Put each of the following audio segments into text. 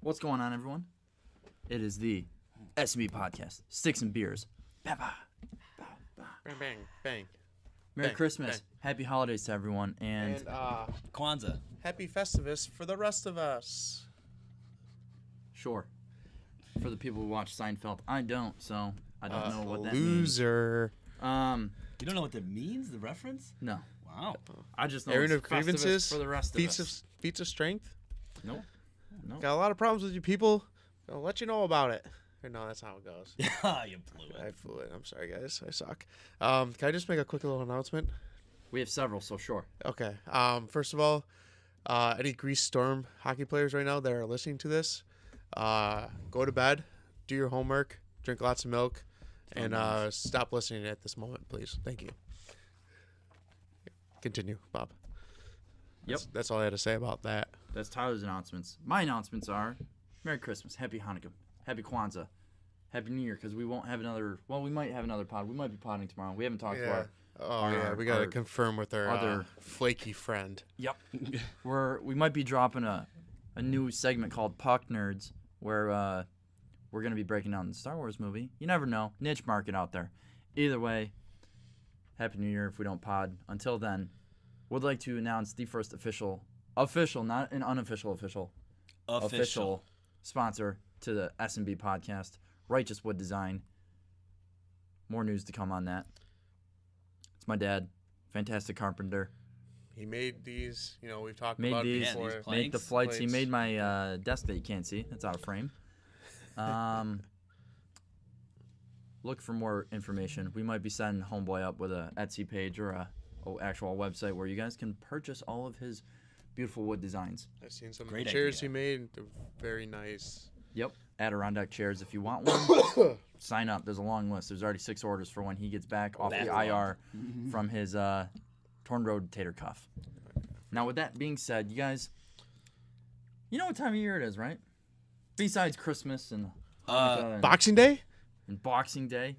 What's going on, everyone? It is the SB podcast, Sticks and Beers. Bang, bang, bang. Merry Bang, Christmas. bang. Happy holidays to everyone. And Kwanzaa. Happy Festivus for the rest of us. sure, for the people who watch Seinfeld, I don't, so I don't know what that Loser. means. You don't know what that means, the reference? No. Wow. I just know Airing it's of grievances. Festivus for the rest of us. Feats of strength. Nope. Got a lot of problems with you people. I'll let you know about it. Or no, that's not how it goes. You blew it. I flew it. I'm sorry, guys. I suck. Can I just make a quick little announcement? We have several, so sure. Okay. First of all, any Grease Storm hockey players right now that are listening to this, go to bed, do your homework, drink lots of milk, and stop listening at this moment, please. Thank you. Continue, Bob. Yep. That's all I had to say about that. That's Tyler's announcements. My announcements are Merry Christmas, Happy Hanukkah, Happy Kwanzaa, Happy New Year, because we won't have another, well, we might have another pod. We might be podding tomorrow. We haven't talked to our... Oh, yeah. We got to our confirm with our other- flaky friend. Yep. We might be dropping a new segment called Puck Nerds, where we're going to be breaking down the Star Wars movie. You never know. Niche market out there. Either way, Happy New Year if we don't pod. Until then, would like to announce the first official, not an unofficial official sponsor to the S&B podcast, Righteous Wood Design. More news to come on that. It's my dad, fantastic carpenter. He made these, we've talked Made about these, it before. these planks. Made the flights. He Plates. made my desk that you can't see. That's out of frame. Look for more information. We might be setting Homeboy up with a Etsy page or a actual website where you guys can purchase all of his beautiful wood designs. I've seen some Great chairs idea. he made. They're very nice. Yep. Adirondack chairs. If you want one, sign up. There's a long list. There's already 6 orders for when he gets back off the IR from his torn rotator cuff. Now, with that being said, you guys, you know what time of year it is, right? Besides Christmas and Hanukkah Boxing Day? and Boxing Day,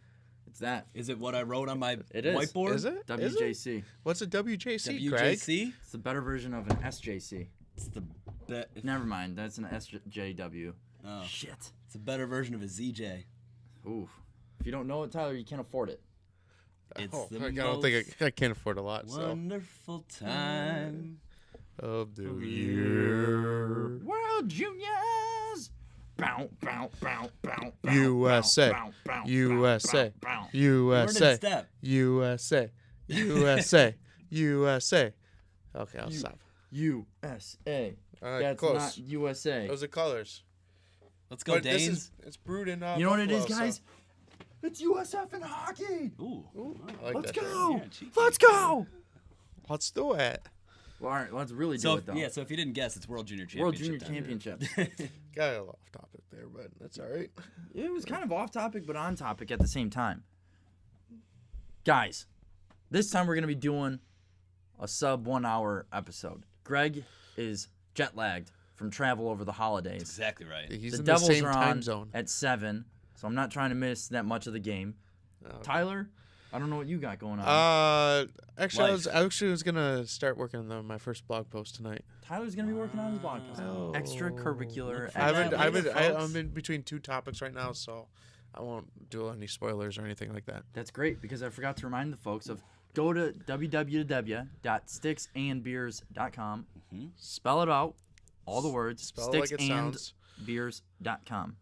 it's that. Is it what I wrote on my It is. whiteboard? Is it? Is it? WJC. What's a WJC, Craig? WJC? It's the better version of an SJC. It's the Never mind. That's an SJW. Oh, Shit. it's a better version of a ZJ. Oof. If you don't know it, Tyler, you can't afford it. It's Oh, the I don't think I can't afford a lot. So wonderful time. of the year. World Juniors. Bow, bow, bow, bow, bow, USA. bow, bow, bow, USA. bow, bow. Word in USA. step. USA. USA. USA. Okay, I'll stop. USA. That's close. not USA. Those are colors. Let's go, But this Danes. is it's brewed in. You know what it is, Buffalo, guys? It's USF in hockey. Ooh. I like Let's that. go. Yeah, cheeky. Let's go. Let's do it. Well, all right, let's really do So, it, though. so if you didn't guess, it's World Junior Championship. World Junior time. Championships. Got a little off topic there, but that's all right. It was kind of off topic, but on topic at the same time. Guys, this time we're going to be doing a sub 1 hour episode. Greg is jet lagged from travel over the holidays. Exactly right. He's The in Devils the same are time on zone. at 7, so I'm not trying to miss that much of the game. Tyler, I don't know what you got going on. Actually, Life. I was gonna start working on my first blog post tonight. Tyler's going to be working on his blog post. Oh. Extracurricular. Look for that later, folks. I'm in between 2 topics right now, so I won't do any spoilers or anything like that. That's great because I forgot to remind the folks of go to www.sticksandbeers.com. Spell it out, all the words. Spell it like it sounds. Sticksandbeers.com.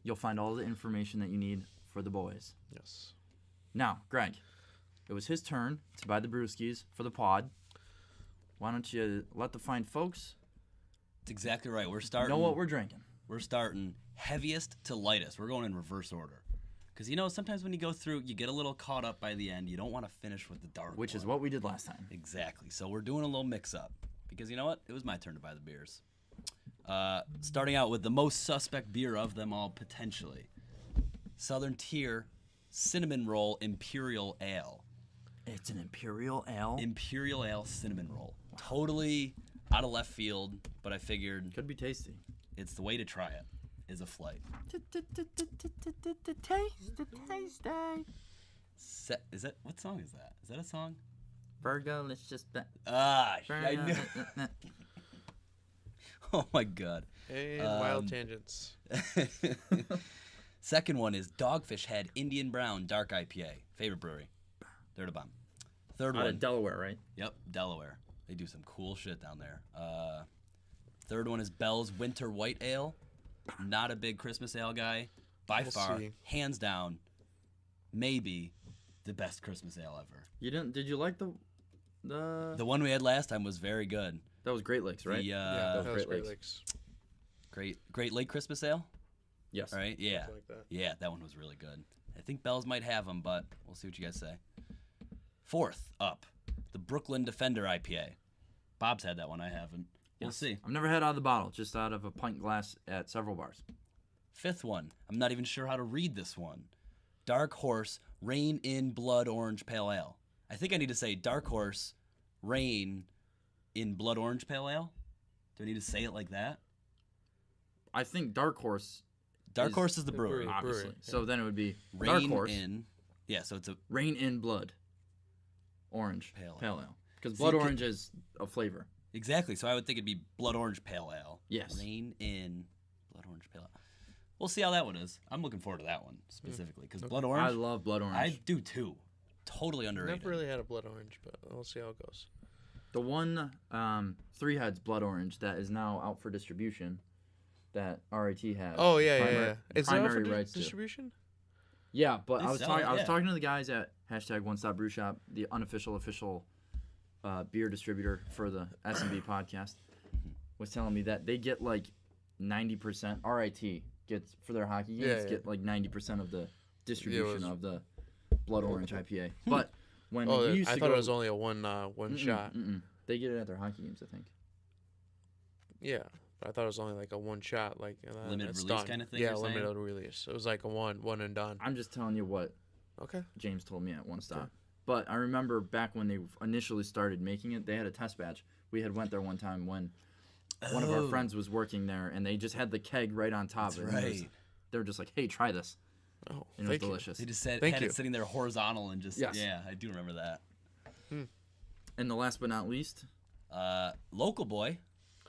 You'll find all the information that you need for the boys. Yes. Now, Greg, it was his turn to buy the brewskis for the pod. Why don't you let the fine folks That's exactly right. We're starting. know what we're drinking? We're starting heaviest to lightest. We're going in reverse order. Because, sometimes when you go through, you get a little caught up by the end. You don't want to finish with the dark Which is one. what we did last time. Exactly. So we're doing a little mix-up. Because you know what? It was my turn to buy the beers. Starting out with the most suspect beer of them all, potentially. Southern Tier Cinnamon Roll Imperial Ale. It's an Imperial Ale. Imperial Ale Cinnamon Roll. Totally out of left field, but I figured Could be tasty. it's the way to try it, is a flight. Is that, what song is that? Is that a song? Virgo, let's just... I knew. Oh my god. And wild Um, tangents. Second one is Dogfish Head Indian Brown Dark IPA. Favorite brewery. They're the bomb. Third Out one. of Delaware, right? Yep, Delaware. They do some cool shit down there. Third one is Bell's Winter White Ale. Not a big Christmas ale guy. By We'll far, see. hands down, maybe the best Christmas ale ever. You didn't? Did you like the? The one we had last time was very good. That was Great Lakes, right? The Yeah, that that was was Great Great Lakes. Lakes. Great Lake Christmas Ale, Yes. right? Yeah, Something like that. yeah, that one was really good. I think Bell's might have them, but we'll see what you guys say. Fourth up, the Brooklyn Defender IPA. Bob's had that one. I haven't. We'll Yes. see. I've never had out of the bottle, just out of a pint glass at several bars. Fifth one. I'm not even sure how to read this one. Dark Horse Rain in Blood Orange Pale Ale. I think I need to say Dark Horse Rain in Blood Orange Pale Ale. Do I need to say it like that? I think Dark Horse, Dark Is Horse is the the brewery. brewery. obviously. yeah. So then it would be Rain Dark Horse, in. Yeah, so it's a Rain in Blood, Orange, Pale Pale Ale. Because See, Blood you Orange is a flavor. exactly. So I would think it'd be Blood Orange Pale Ale. Yes. Rain in Blood Orange Pale Ale. We'll see how that one is. I'm looking forward to that one specifically because Blood I Orange. love Blood Orange. I do too. Totally underrated. Never really had a blood orange, but we'll see how it goes. The one Three Heads Blood Orange that is now out for distribution, that RIT has. Oh yeah, primary- yeah, yeah. It's not primary for rights to. distribution. Yeah, but They I was sell talking. it, I was yeah. talking to the guys at hashtag One Stop Brew Shop, the unofficial official beer distributor for the S&B podcast. Was telling me that they get like 90%. RIT gets for their hockey games Yeah. get like 90% of the distribution was- of the Blood Orange IPA. But when Oh, we used I to thought go, it was only a one Mm-mm, shot. mm-mm. They get it at their hockey games, I think. Yeah, but I thought it was only like a one shot, like Limited it's release done. kinda thing, Yeah, you're saying? limited release. It was like a one and done. I'm just telling you what Okay. James told me at One Stop. Okay. But I remember back when they initially started making it, they had a test batch. We had went there one time when one of our Oh. friends was working there, and they just had the keg right on top That's of it. and it was- right. they were just like, "Hey, try this," Oh, and it was thank you. delicious. They just said Thank had you. it sitting there horizontal and just Yes. yeah, I do remember that. And the last but not least, Local boy,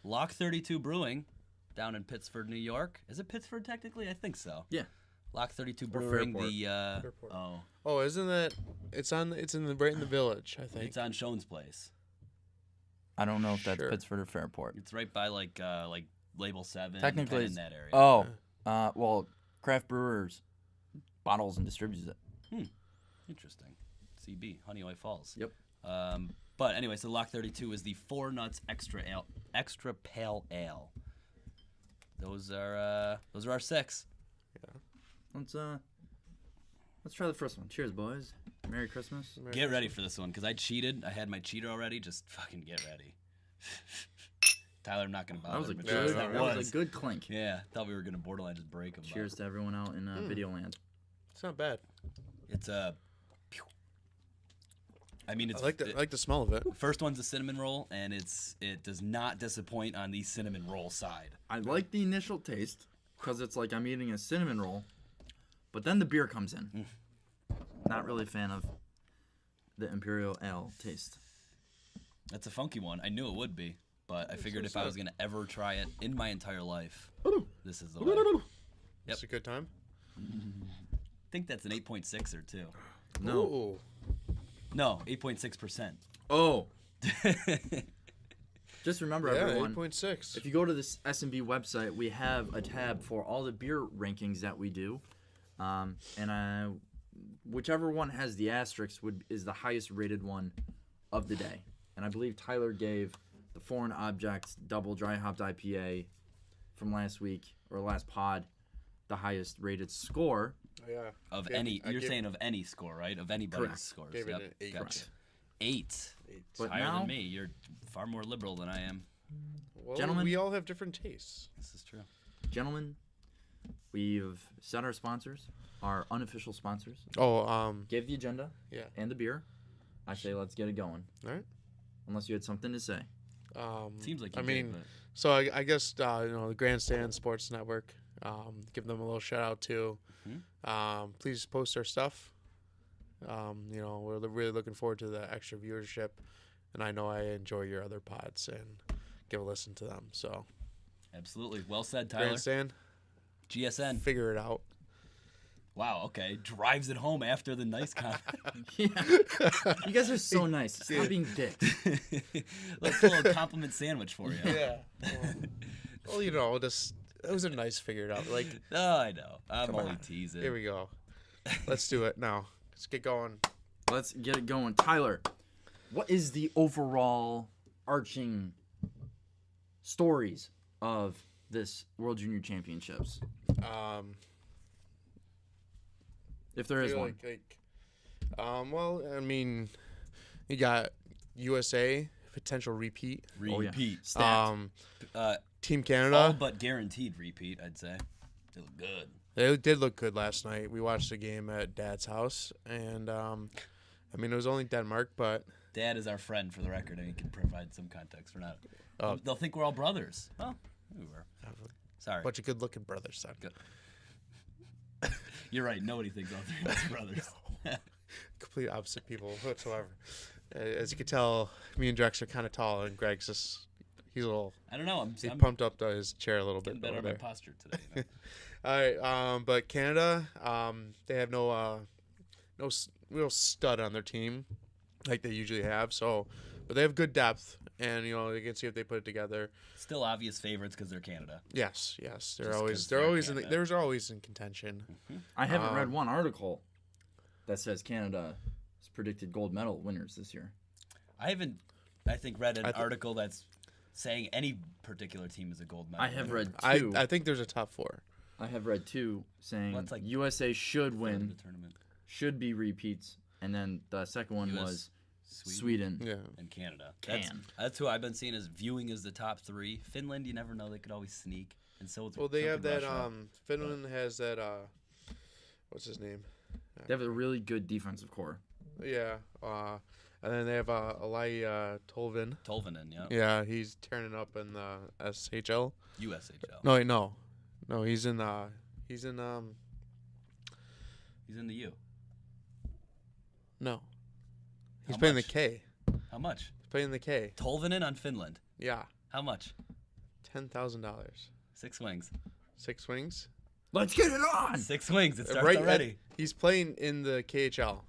Lock 32 Brewing, down in Pittsford, New York. Is it Pittsford technically? I think so. Yeah. Lock 32 Or Brewing. Fairport. The Fairport. oh, Oh, isn't that? It's on. It's in the right in the village. I think. it's on Schoen's place. I don't know if that's Sure. Pittsford or Fairport. It's right by like Label 7. Technically, kinda in it's- that area. Oh, well, Craft Brewers bottles and distributes it. Interesting. CB, Honeyway Falls. Yep. But anyway, so Lock 32 is the 4 Nuts Extra Pale Ale. Those are our 6. Let's try the first one. Cheers, boys. Merry Christmas. Get ready for this one, because I cheated. I had my cheater already. Just fucking get ready. Tyler, I'm not gonna bother. That was a but good. that That was a good clink. Yeah, thought we were gonna borderline just break them. Cheers to everyone out in video land. It's not bad. It's a. I mean, it's I like the smell of it. first one's a cinnamon roll, and it does not disappoint on the cinnamon roll side. I like the initial taste because it's like I'm eating a cinnamon roll, but then the beer comes in. Not really a fan of the Imperial Ale taste. That's a funky one. I knew it would be, but I figured so if I was sad. gonna ever try it in my entire life, this is the way. It's a good time. I think that's an 8.6 or 2. No. Ooh. No, 8.6%. Oh, just remember Yeah, everyone. 8.6. If you go to this S&B website, we have a tab for all the beer rankings that we do, and whichever one has the asterisk is the highest rated one of the day. And I believe Tyler gave the Foreign Objects Double Dry Hopped IPA from last week or last pod the highest rated score. Oh, yeah. Of Gave- any, I you're gave- saying of any score, right? Of anybody's Correct. scores. Gave it Yep. an 8. Gotcha. 8. 8. But Higher now- than me. You're far more liberal than I am. Well, Gentlemen. we all have different tastes. This is true. Gentlemen, we've set our sponsors, our unofficial sponsors, Oh, gave the agenda yeah. and the beer. I say let's get it going. All right. Unless you had something to say. Seems like you I mean, did, so I guess the Grandstand Sports Network. Give them a little shout out too. Please post our stuff. We're really looking forward to the extra viewership, and I know I enjoy your other pods and give a listen to them. So Absolutely. Well said, Tyler. Grandstand, GSN. figure it out. Wow, okay. Drives it home after the nice comment. Yeah. You guys are so nice. Stop being dicks. Let's pull a compliment sandwich for you. Yeah. Well, you know, just it was a nice figure it out. Like, Oh, I know. I'm Come only on. teasing. here we go. Let's do it now. Let's get going. Let's get it going. Tyler, what is the overall arching stories of this World Junior Championships? If there is feel one. Well, I mean, you got USA potential repeat. Oh, yeah. Repeat. Stacked. Team All Canada. but guaranteed repeat, I'd say. They look good. They did look good last night. We watched the game at Dad's house, and I mean, it was only Denmark, but Dad is our friend, for the record, and he can provide some context. We're not. Oh. They'll think we're all brothers. Well, we were. Sorry. a bunch of good-looking brothers. Son. Good. You're right. Nobody thinks all three of us are brothers. Complete opposite people whatsoever. As you can tell, me and Drex are kind of tall, and Greg's just—he's a little. I don't know. He I'm pumped up his chair a little getting bit better over at my there. posture today. You know? All right, but Canada, they have no real stud on their team like they usually have. So, but they have good depth, and you know, you can see if they put it together. Still obvious favorites because they're Canada. Yes, they're Just always 'cause they're they're always Canada. they're always in contention. I haven't read one article that says Canada's predicted gold medal winners this year. I haven't, I think, read an I thi- article that's saying any particular team is a gold medal. I have winner. read two. I think there's a top four. I have read two saying Well, it's like USA should Third in win, the tournament. should be repeats, and then the second one US, was Sweden, Sweden. Yeah. and Canada. Can. That's who I've been seeing as viewing as the top three. Finland, you never know; they could always sneak. And so, Well, they so have could that. Russia. Finland has that. What's his name? They have a really good defensive core. Yeah. And then they have Eli Tolvin. Tolvanen, yeah. Yeah, he's turning up in the SHL. USHL. No, wait, no, he's in He's in the U. no. He's How playing much? the K. How much? He's playing the K. Tolvanen on Finland. Yeah, How much? $10,000. 6 wings. 6 wings. Let's get it on. 6 wings. It starts Right. already. He's playing in the KHL.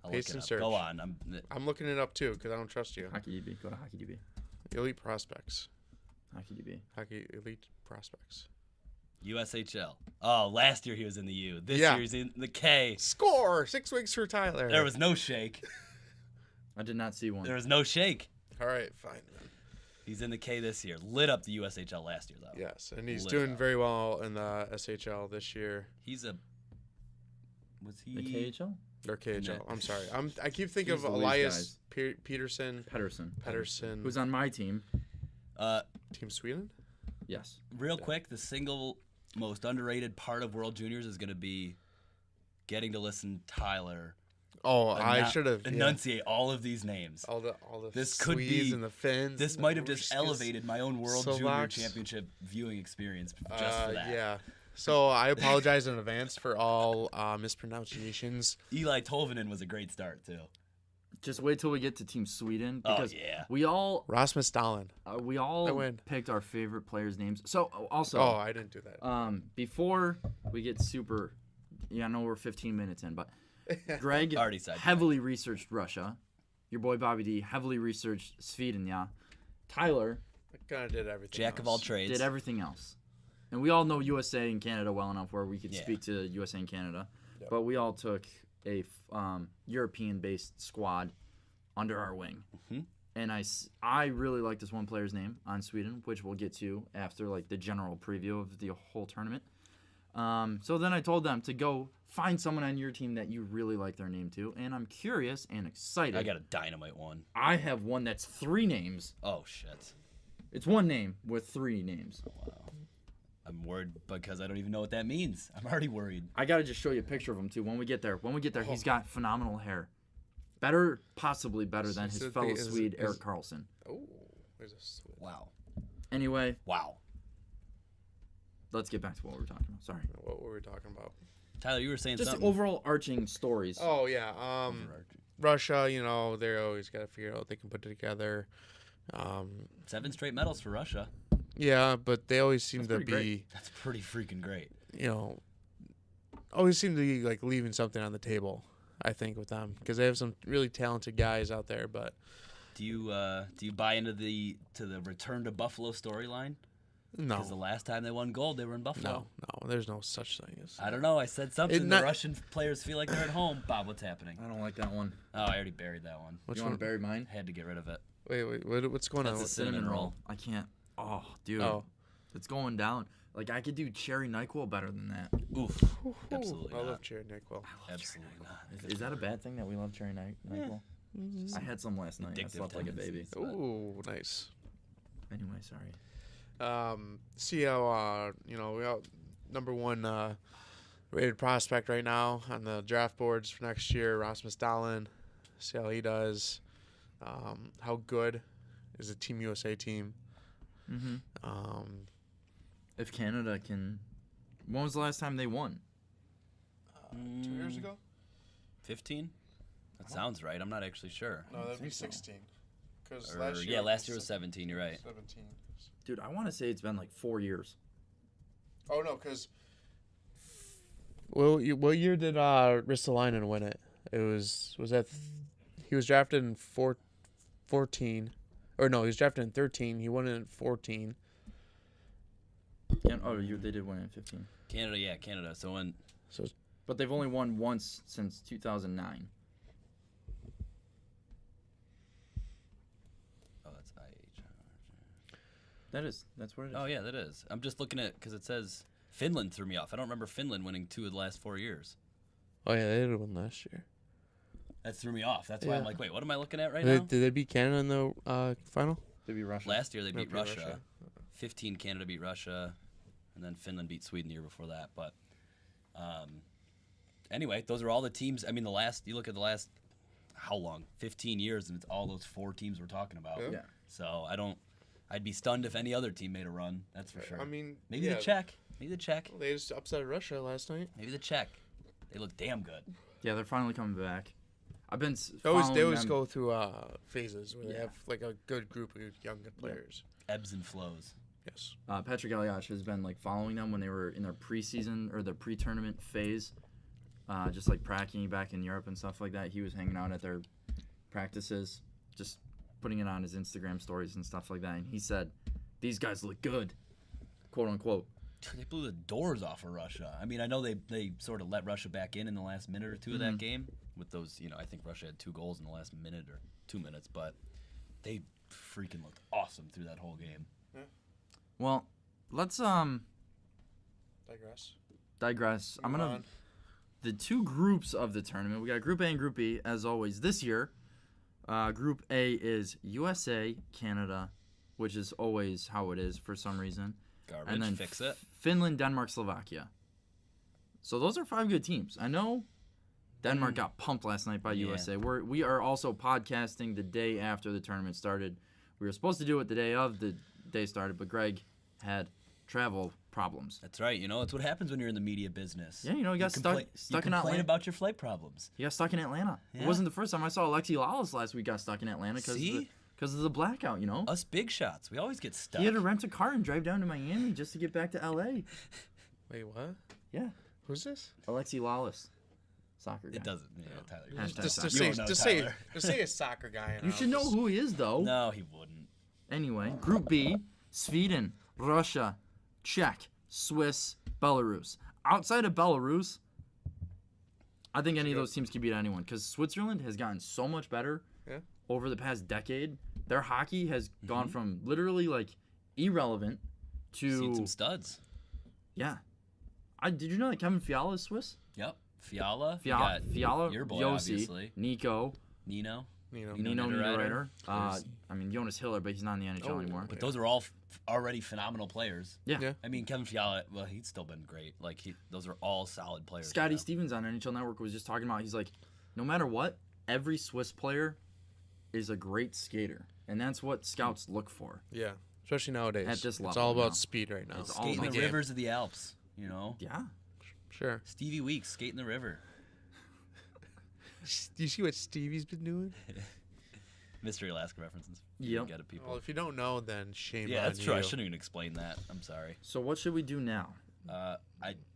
I'll Paste look it and up. search. Go on. I'm looking it up too because I don't trust you. Hockey DB. Go to Hockey DB. Elite prospects. Hockey DB. Hockey elite prospects. USHL. Oh, last year he was in the U. This Yeah. year he's in the K. Score 6 wings for Tyler. There was no shake. I did not see one. There was no shake. All right, fine. He's in the K this year. Lit up the USHL last year, though. Yes, and he's Lit doing up. very well in the SHL this year. He's a. Was he? The KHL? Or KHL. No. I'm sorry. I keep thinking He's of the lead Elias Peterson. Pedersen. Who's on my team. Team Sweden? Yes. Real quick, the single most underrated part of World Juniors is going to be getting to listen to Tyler Oh, I ennou- should have enunciate all of these names. all the This could Swedes be- and the Finns. This and the might have just Ruskies. elevated my own World Junior Slovaks. Championship viewing experience just for that. Yeah. So I apologize in advance for all mispronunciations. Eli Tolvanen was a great start too. Just wait till we get to Team Sweden Oh because yeah. we all Rasmus Dahlin. uh, we I all win. picked our favorite players' names. So also, Oh, I didn't do that. before we get super, I know we're 15 minutes in, but Greg Already sidetracked. heavily researched Russia. Your boy Bobby D heavily researched Sweden. Yeah, Tyler I kind of did everything. Jack of else. all trades. did everything else, and we all know USA and Canada well enough where we could Yeah. speak to USA and Canada. Yep. But we all took a European-based squad under our wing. Mhm. And I really like this one player's name on Sweden, which we'll get to after like the general preview of the whole tournament. So then I told them to go find someone on your team that you really like their name to, and I'm curious and excited. I got a dynamite one. I have one that's 3 names. Oh shit. It's one name with 3 names. Wow. I'm worried because I don't even know what that means. I'm already worried. I gotta just show you a picture of him too. When we get there, he's Oh. got phenomenal hair. Possibly better than his So fellow is- Swede is- Eric Carlson. Oh, there's a Swede. Wow. Anyway, Wow. let's get back to what we were talking about. Sorry. What were we talking about? Tyler, you were saying Just something. overall arching stories. Oh yeah. Overarching. Russia, you know, they always got to figure out what they can put together. Um, 7 straight medals for Russia. yeah, but they always seem That's to pretty be, great. That's pretty freaking great. you know, always seem to be like leaving something on the table. I think with them because they have some really talented guys out there, but Do you buy into the return to Buffalo storyline? no, Because the last time they won gold, they were in Buffalo. no, there's no such thing as. I don't know. I said something. The not- Russian players feel like they're at home. Bob, what's happening? I don't like that one. Oh, I already buried that one. Which You want one? to bury mine? Had to get rid of it. Wait, what's going That's on? a cinnamon roll. I can't. Oh, dude. Oh, It's going down. Like, I could do cherry NyQuil better than that. Oof. Absolutely I not. love cherry NyQuil. Absolutely not. Is that a bad thing that we love cherry NyQuil? I had some last night. I Addictive slept like a baby. tendencies. Ooh, nice. Anyway, sorry. See how we got number 1 rated prospect right now on the draft boards for next year, Rasmus Dahlin. See how he does. How good is the Team USA team? Mm-hmm. Um, If Canada can... When was the last time they won? 2 years ago? 15? That sounds right. I'm not actually sure. No, that'd be think so. 16. Because Or- yeah, last year was 17. You're right. 17. Dude, I want to say it's been like 4 years. Oh no, because what year did Ristolainen win it? It was that he was drafted in 14, or no, he was drafted in 13. He won it in 14. They did win in 15. Canada. So when So But they've only won once since 2009. that's IH. That's what it is. Oh yeah, that is. I'm just looking at because it says Finland threw me off. I don't remember Finland winning 2 of the last 4 years. oh yeah, they did win last year. That threw me off. That's why I'm Yeah. like, wait, what am I looking at right Did now? they beat Canada in the final? Did be Russia. Last year they beat Okay, Russia. 15 Canada beat Russia, and then Finland beat Sweden the year before that. But anyway, those are all the teams. I mean, you look at the last how long? 15 years, and it's all those 4 teams we're talking about. Yeah. Yeah. So I'd be stunned if any other team made a run. That's for sure. I mean, Maybe yeah, the Czech. Maybe the Czech. They just upset Russia last night. Maybe the Czech. They look damn good. Yeah, they're finally coming back. I've been They always following them. go through phases where they Yeah. have like a good group of young good players. Ebbs and flows. Yes. Patrick Elias has been like following them when they were in their preseason or their pre-tournament phase, just like practicing back in Europe and stuff like that. He was hanging out at their practices, just putting it on his Instagram stories and stuff like that. And he said, "These guys look good," quote unquote. They blew the doors off of Russia. I mean, I know they sort of let Russia back in the last minute or 2 of that game with those. I think Russia had 2 goals in the last minute or 2 minutes, but they freaking looked awesome through that whole game. Well, let's digress. I'm Move gonna on. the 2 groups of the tournament. We got Group A and Group B as always this year. Group A is USA, Canada, which is always how it is for some reason. Garbage. And then Fix it. Finland, Denmark, Slovakia. So those are 5 good teams. I know Denmark got pumped last night by Yeah. USA. We are also podcasting the day after the tournament started. We were supposed to do it the day of the day started, but Greg had travel problems. That's right. That's what happens when you're in the media business. Yeah, he got stuck you in complain Atlanta. about your flight problems. He got stuck in Atlanta. It Yeah. wasn't the first time I saw Alexi Lalas last week got stuck in Atlanta See? because of the blackout, Us big shots, we always get stuck. He had to rent a car and drive down to Miami just to get back to LA. Wait, what? Yeah. Who's this? Alexi Lalas. Soccer guy. It doesn't. Yeah, Tyler. you're Hashtag right. Just soccer. say, don't know just say a soccer guy. You should know who he is, though. No, he wouldn't. Anyway, Group B, Sweden, Russia, Czech, Swiss, Belarus. Outside of Belarus, I think any of those teams can beat anyone because Switzerland has gotten so much better Yeah. over the past decade. Their hockey has gone from literally like irrelevant Seen to some studs. yeah. Did you know that Kevin Fiala is Swiss? Yep. Fiala. You Fiala, got Fiala, your boy, Yossi, obviously. Nico, Nino. Nino. Nino Niederreiter. Niederreiter. I mean Jonas Hiller, but he's not in the NHL Oh, anymore. But those are all already phenomenal players. Yeah. Yeah. I mean, Kevin Fiala, well, he's still been great. Like, those are all solid players. Scotty now. Stevens on NHL Network was just talking about. He's like, no matter what, every Swiss player is a great skater, and that's what scouts look for. Yeah. Especially nowadays. At this it's level all about now. speed right now. It's all Skating about the game. rivers of the Alps, Yeah. Sure. Stevie Weeks, skating the river. Do you see what Stevie's been doing? Mystery Alaska references. Yep. Get it, people. Well, if you don't know, then shame Yeah, on that's true. you. I shouldn't even explain that. I'm sorry. So what should we do now?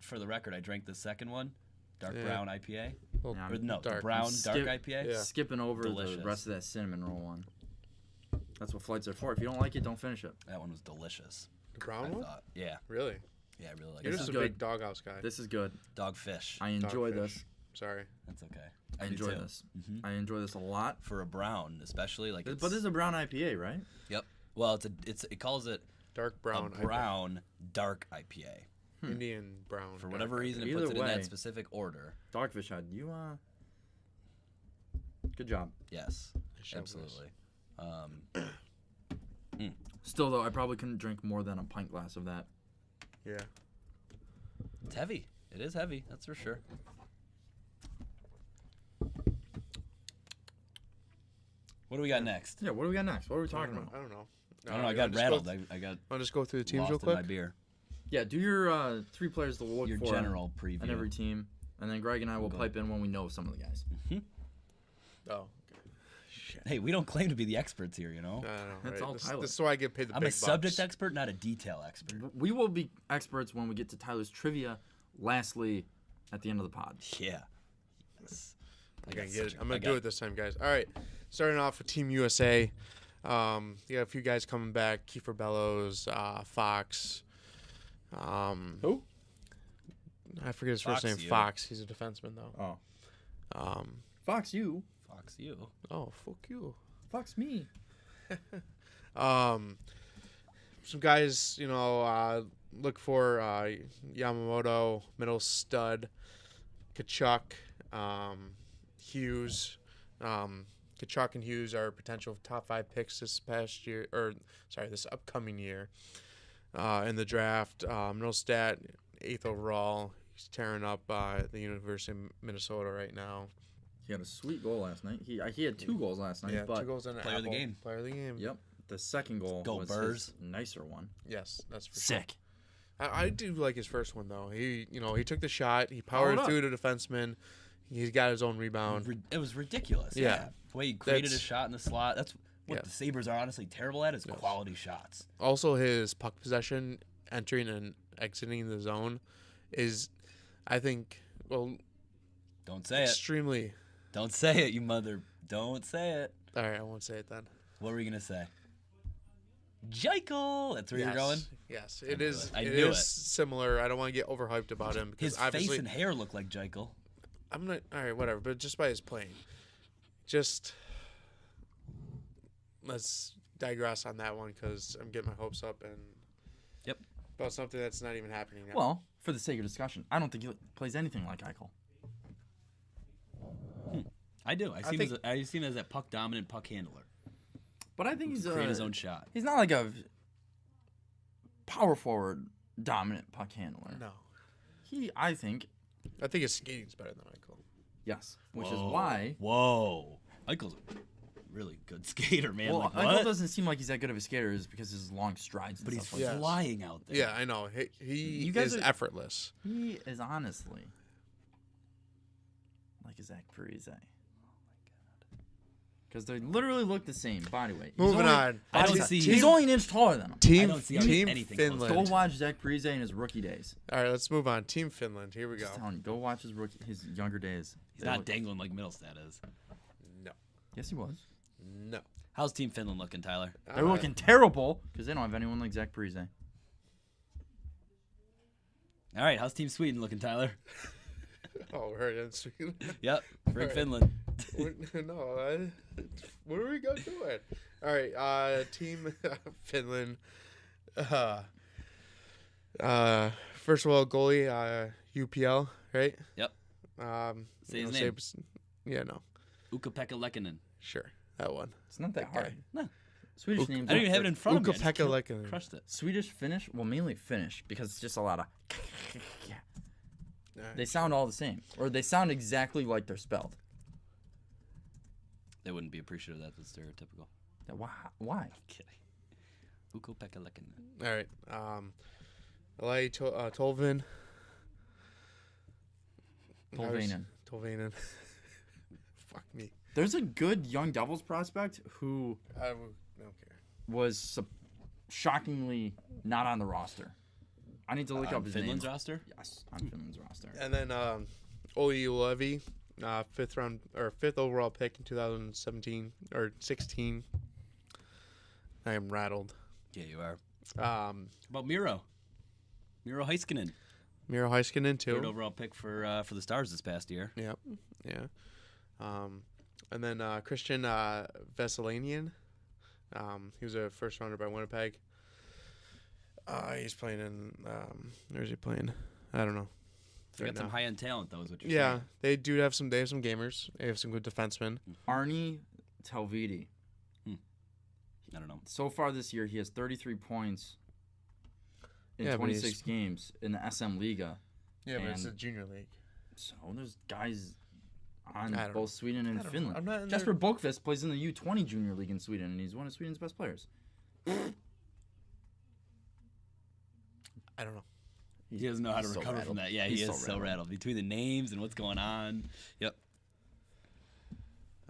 For the record, I drank the second one, dark Yeah. brown IPA. Well, Yeah, Or no, the dark. brown Skip- dark IPA. Yeah. Skipping over Delicious. the rest of that cinnamon roll one. That's what flights are for. If you don't like it, don't finish it. That one was delicious. The brown I one? thought. Yeah, Really? yeah, I really like You're This it. just is a good. big doghouse guy. This is good. Dogfish. I enjoy Dogfish. this. Sorry. That's okay. I do enjoy too. this. Mhm. I enjoy this a lot. For a brown, especially like. But this is a brown IPA, right? Yep. Well, it calls it Dark brown. a brown dark IPA. Indian brown. For dark whatever reason, it Either puts it in way. that specific order. Dogfish Head, you good job. Yes, Shameless. absolutely. Still though, I probably couldn't drink more than a pint glass of that. Yeah. It's heavy. It is heavy. That's for sure. What do we got next? Yeah, what do we got next? What are we I talking don't know. about? I don't know. I don't know. I you got wanna just rattled. Go I got I'll just go through the teams lost real in my quick. beer. Yeah, do your 3 players to look Your for general preview. on every team, and then Greg and I will Go. pipe in when we know some of the guys. Oh. Hey, we don't claim to be the experts here, you know. I don't know. That's right? all this, Tyler. this is why I get paid the I'm big a subject bucks. expert, not a detail expert. We will be experts when we get to Tyler's trivia. Lastly, at the end of the pod. Yeah. Yes. I'm gonna get it. I'm gonna do it this time, guys. All right. Starting off with Team USA. You got a few guys coming back. Kiefer Bellows, Fox. Who? I forget his first Fox, name. you. Fox. He's a defenseman though. Oh. Fox you. Fox you. Oh, fuck you. Fox me. Some guys, look for Yamamoto, middle stud, Kachuk, Hughes. Kachuk and Hughes are potential top 5 picks this this upcoming year in the draft. Middlestat, 8th overall. He's tearing up the University of Minnesota right now. He had a sweet goal last night. He had 2 goals last night. Yeah, but 2 goals in an Player of the apple. game. Player of the game. Yep. The second goal Go was Burrs. his nicer one. Yes, that's for sure. Sick. I do like his first one though. He took the shot. He powered Followed through the defenseman. He's got his own rebound. It was ridiculous. Yeah. The way he created a That's- shot in the slot. That's what Yeah. the Sabres are honestly terrible at is quality shots. Also, his puck possession, entering and exiting the zone, is, I think, Don't say it. extremely. Don't say it, you mother. Don't say it. All right, I won't say it then. What were you going to say? Jekyll. That's where you're going? Yes, I it knew is. it. I It knew is it. similar. I don't want to get overhyped about him because His obviously face and hair look like Jekyll. I'm not. All right, whatever. But just by his playing, just let's digress on that one because I'm getting my hopes up and Yep. about something that's not even happening now. Well, for the sake of discussion, I don't think he plays anything like Eichel. I do. I think- see him as that puck dominant puck handler. But I think he's Create his own shot. He's not like a power forward dominant puck handler. no, I think, I think his skating's better than Michael. yes, which is Whoa. why. Whoa. Eichel's a really good skater, man. Well, like, Eichel what? doesn't seem like he's that good of a skater, is because his long strides. And But he's stuff like Yes. flying out there. Yeah, I know. He You guys is are- effortless. that. He is honestly like a Zach Parise. Because they literally look the same body weight. He's Moving only- on. I don't Team- see- He's only an inch taller than him. Team, don't see how team anything close to Finland. Go watch Zach Parise in his rookie days. All right, let's move on. Team Finland. Here we go. Just telling you, go watch his younger days. He's They not look- dangling like Middlestat is. No, Yes, he was. no. How's Team Finland looking, Tyler? They're looking terrible because they don't have anyone like Zach Parise. All right, how's Team Sweden looking, Tyler? Oh, right. That's Yep, bring All right. Finland. no. What are we gonna do it? All right. Team Finland. First of all, goalie. UPL. Right. Yep. Say his you know, name. Yeah. No. Ukko-Pekka Lekkinen. Sure. That one. It's not that Okay. hard. No. Swedish names. I don't even have it in front of me. I just Ukko-Pekka killed- Lekkinen. Crushed it. Swedish, Finnish. Well, mainly Finnish because it's just a lot of. All right. They sound all the same, or they sound exactly like they're spelled. They wouldn't be appreciative of that. That's stereotypical. Why? Kidding. Ukko-Pekka Lekkinen. All right. Eli Tolvin. Tolvanen. Tolvanen. Fuck me. There's a good young Devils prospect who I don't care. was shockingly not on the roster. I need to look up his Finland's name. roster. Yes, on Finland's roster. And then Olli Levy, fifth overall pick in 2017 or 16. I am rattled. Yeah, you are. How about Miro Heiskanen, Miro Heiskanen too. third overall pick for the Stars this past year. Yep. Yeah. And then Christian Veselanian. He was a first rounder by Winnipeg. He's playing in. Where is he playing? I don't know. They got some high end talent, though, is what you're Yeah, saying. they do have some. They have some gamers. They have some good defensemen. Arnie Telvidi. I don't know. So far this year, he has 33 points in Yeah, but 26 he's- games in the SM Liga. Yeah, but it's And- a junior league. So there's guys on I don't both Sweden and I don't know. Finland. I'm not in Jesper Bokvist plays in the U20 junior league in Sweden, and he's one of Sweden's best players. I don't know. He doesn't know how to He's so recover from rattled. that. Yeah, He's he so is so rattled. rattled between the names and what's going on. Yep.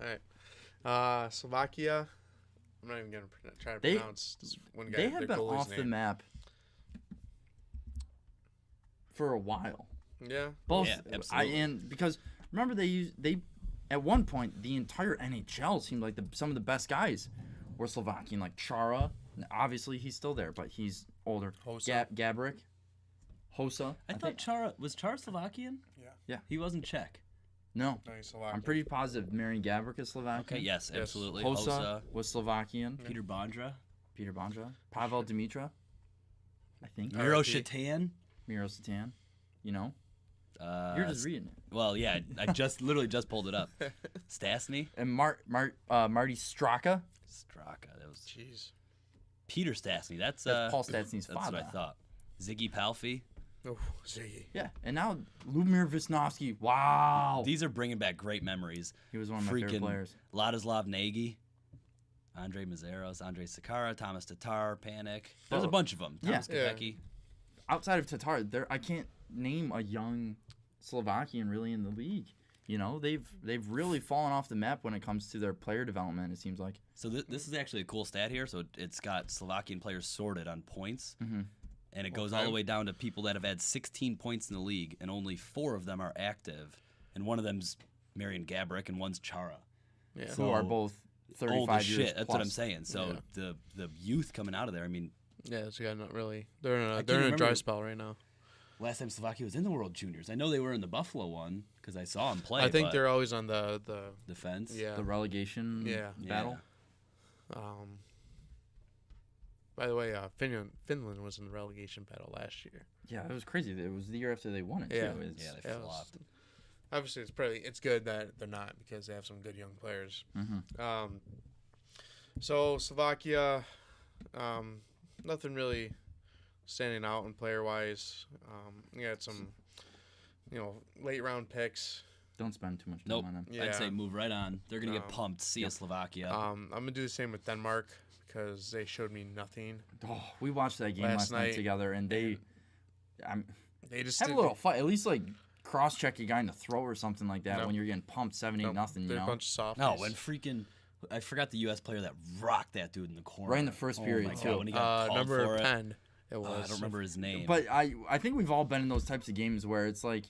All right. Slovakia. I'm not even gonna try to They- pronounce this one guy. They have their been goalie's off the name. map for a while. Yeah. Both, Yeah, absolutely. and because remember they at one point the entire NHL seemed like some of the best guys were Slovakian, like Chara. Obviously he's still there, but he's older. Hossa. Gabrick, Hossa. I thought Chara was Slovakian? Yeah. Yeah. He wasn't Czech. No, No, he's Slovakian. I'm pretty positive Marian Gabrick is Slovakian. Okay, yes, Yes. absolutely. Hossa Hossa, was Slovakian. Peter Bondra, Peter Bondra, Pavel Dimitra, I think. Yeah. Miro RIP. Shatan. Miro Satan. You know, you're just reading it. Well, yeah, I just literally just pulled it up. Stastny, And Marty Straka. Straka. That was Jeez. Peter Stastny. That's Paul Stastny's That's father. what I thought. Ziggy Palffy. Oh, Ziggy. Yeah, and now Lubomir Visnovsky. Wow, These are bringing back great memories. he was one of my favorite Freaking players. Ladislav Nagy, Andre Mazeros, Andre Sakara, Thomas Tatar, Panic. There's a Oh. bunch of them. Yeah. Thomas Yeah. Kopecky. Outside of Tatar, I can't name a young Slovakian really in the league. You know, they've really fallen off the map when it comes to their player development. It seems like. So this is actually a cool stat here. So it's got Slovakian players sorted on points, and it goes all the way down to people that have had 16 points in the league, and only 4 of them are active, and one of them's Marian Gabrick, and one's Chara. Yeah. Who So are both 35 old as years shit. That's what I'm plus. saying. So Yeah. the youth coming out of there. I mean, Yeah, this guy not really. They're in can't a dry remember. spell right now. last time Slovakia was in the World Juniors, I know they were in the Buffalo one because I saw them play. I think but they're always on the defense. yeah. The relegation Yeah. battle. By the way, Finland was in the relegation battle last year. Yeah, it was crazy. It was the year after they won it Yeah. too. It's, Yeah, they Yeah, it was- flopped. Obviously, it's good that they're not because they have some good young players. So Slovakia, nothing really standing out in player wise. You got some, late round picks. Don't spend too much time Nope. on them. Yeah. I'd say move right on. They're gonna get Um, pumped. See ya, Slovakia. I'm gonna do the same with Denmark because they showed me nothing. Oh, we watched that game Last last night night, together, and they They just have a did- little fight. At least like cross check a guy in the throat or something like that Nope. when you're getting pumped 7-8 Nope, nothing. You They're know, a bunch of softies. No, when freaking I forgot the U.S. player that rocked that dude in the corner Right in the first period, Oh my too. God, when he got called number for it. 10. It was. I don't remember his name. But I think we've all been in those types of games where it's like,